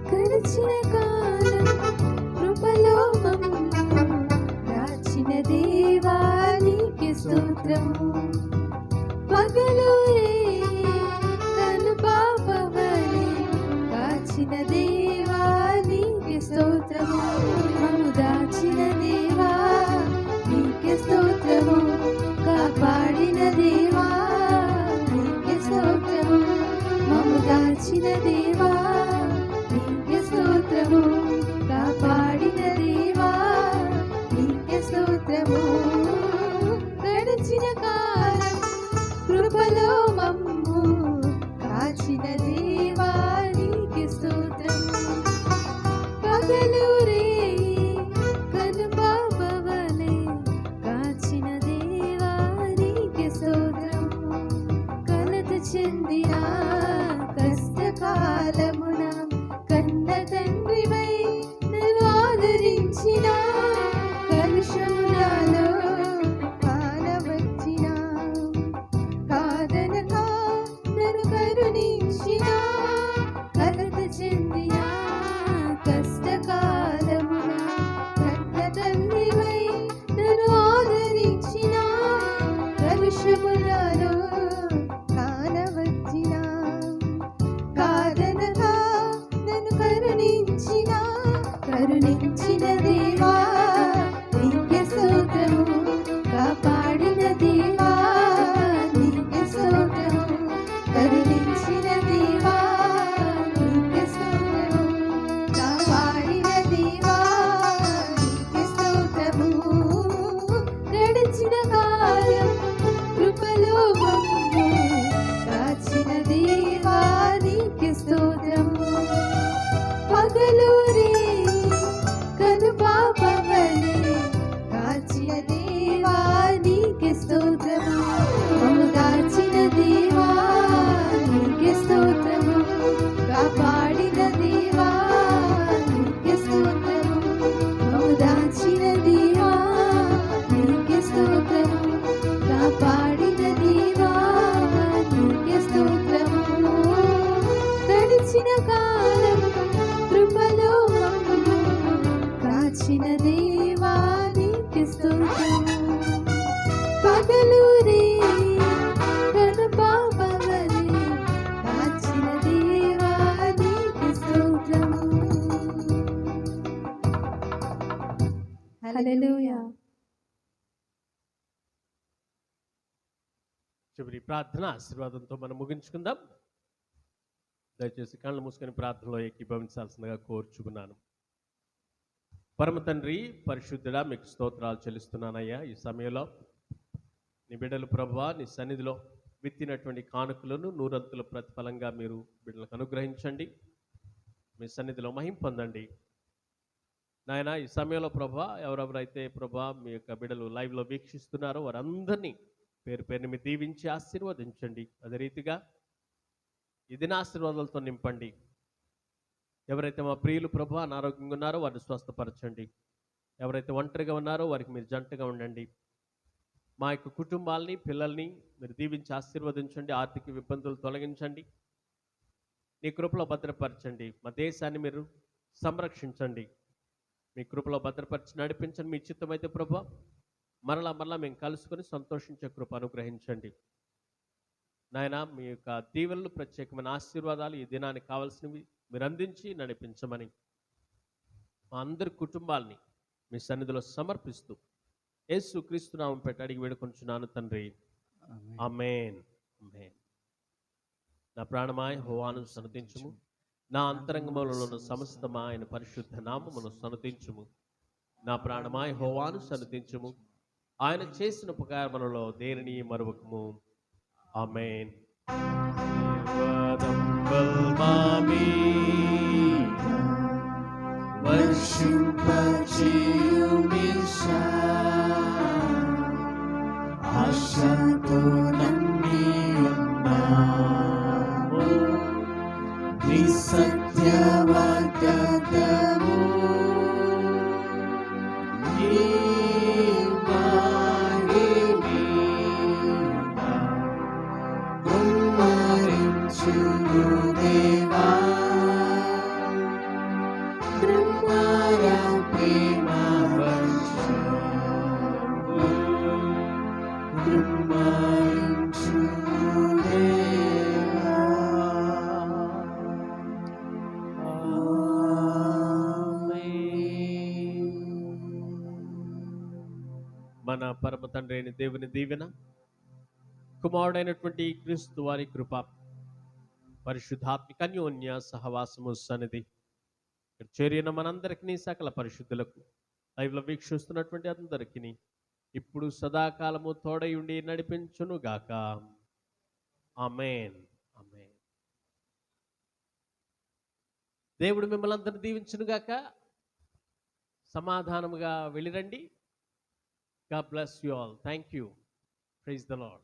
గడిచిన కాలం కృపలో మమ్ము రాచిన దేవా నీకే స్తోత్రము. పగలు రే కను పాపవలె కాచిన దేవా నీకే స్తోత్రము. మమ్ము దాచిన దేవా నీకే స్తోత్రము. కాపాడిన దేవా నీకే స్తోత్రము. మమ్ము దాచిన దేవా నీకే స్తోత్రము. కాపాడిన దేవా నీకే స్తోత్రము. గడిచిన కాలం కృపలో మమ్ము కాచిన దేవా నీకే స్తోత్రము. పగలు రే కను పాపవలె కాచిన దేవా నీకే స్తోత్రము. కలత చెందిన కష్టకాలమున కన్న తండ్రివై నన్ను ఆదరించిన, కలుషములలో కానవచ్చిన, కాదనక నన్ను కరుణించిన. కలత చెందిన కష్టకాలమున కన్న తండ్రివై నన్ను ఆదరించిన, కలుషములలో కానవచ్చిన, కాదనక నన్ను కరుణించిన. కరుణించిన దేవా నీకే స్తోత్రము. కాపాడిన దేవా నీకే స్తోత్రము. కరుణించిన దేవా నీకే స్తోత్రము. కాపాడిన దేవా నీకే స్తోత్రము. గడిచిన కాలం కృపలో మమ్ము కాచిన దేవా నీకే స్తోత్రము. పగలు రే కను పాపవలె కాచిన దేవా నీకే స్తోత్రము. మమ్ము దాచిన దేవా నీకే స్తోత్రము. కాపాడిన దేవా నీకే స్తోత్రము. మమ్ము దాచిన దేవా నీకే స్తోత్రము. కాపాడిన దేవా నీకే స్తోత్రము. గడిచిన కాలం కృపలో మమ్ము కాచిన దేవా నీకే స్తోత్రము. పగలు రే కను పాపవలె కాచిన దేవా నీకే స్తోత్రము. హల్లెలూయా. చివరి ప్రార్థన ఆశీర్వాదంతో మనం ముగించుకుందాం. దయచేసి కళ్ళు మూసుకొని ప్రార్థనలో ఏకీభవించాల్సిందిగా కోరుచుకున్నాను. పరమ తండ్రి పరిశుద్ధుడా, మీకు స్తోత్రాలు చెల్లిస్తున్నానయ్యా. ఈ సమయంలో నీ బిడ్డలు ప్రభువా నీ సన్నిధిలో విత్తినటువంటి కానుకలను నూరంతుల ప్రతిఫలంగా మీరు బిడ్డలకు అనుగ్రహించండి. మీ సన్నిధిలో మహిమ పొందండి నాయన. ఈ సమయంలో ప్రభువా ఎవరెవరైతే ప్రభువా మీ యొక్క బిడ్డలు లైవ్లో వీక్షిస్తున్నారో వారందరినీ పేరు పేరుని మీరు దీవించి ఆశీర్వదించండి. అదే రీతిగా ఈ దినాశీర్వాదాలతో నింపండి. ఎవరైతే మా ప్రియులు ప్రభువా అనారోగ్యంగా ఉన్నారో వారిని స్వస్థపరచండి. ఎవరైతే ఒంటరిగా ఉన్నారో వారికి మీరు జంటగా ఉండండి. మా యొక్క కుటుంబాల్ని, పిల్లల్ని మీరు దీవించి ఆశీర్వదించండి. ఆర్థిక ఇబ్బందులు తొలగించండి. నీ కృపలో భద్రపరచండి. మా దేశాన్ని మీరు సంరక్షించండి. మీ కృపలో భద్రపరిచి నడిపించండి. మీ చిత్తమైతే ప్రభా మరలా మేము కలుసుకొని సంతోషించే కృప అనుగ్రహించండి. నాయన మీ యొక్క దీవెనలు, ప్రత్యేకమైన ఆశీర్వాదాలు ఈ దినానికి కావాల్సినవి మీరు అందించి నడిపించమని మా అందరి కుటుంబాల్ని మీ సన్నిధిలో సమర్పిస్తూ యేసు క్రీస్తు నామం పెట్టి అడిగి వేడుకొంచున్నాను తండ్రి. ఆమేన్. ఆమేన్. నా ప్రాణమాయ యెహోవాను సన్నుతించుము, నా అంతరంగములలో సమస్తమా ఆయన పరిశుద్ధ నామమును సన్నుతించుము. నా ప్రాణమాయ యెహోవాను సన్నుతించుము, ఆయన చేసిన ఉపకారములలో దేనిని మరువకము. ఆమేన్. ఆశతో నమ్మి ఉన్నాము, నీ సత్యవాగ్దానము నీ వాణిని కుమ్మరించుము దేవా, కృపల ప్రేమ వర్షము కుమ్మరించుము దేవా. మన పరమ తండ్రి అయిన దేవుని దీవెన, కుమారుడైనటువంటి క్రీస్తు వారి కృప, పరిశుద్ధాత్మిక అన్యోన్య సహవాసము సన్నిధి ఇక్కడ చేరిన మనందరికీ, సకల పరిశుద్ధులకు, లైవ్లో వీక్షిస్తున్నటువంటి అందరికీ ఇప్పుడు సదాకాలము తోడై ఉండి నడిపించునుగాక. ఆమేన్. ఆమేన్. దేవుడు మిమ్మల్ని అందరిని దీవించునుగాక. సమాధానముగా వెళ్ళిరండి. God bless you all. Thank you. Praise the Lord.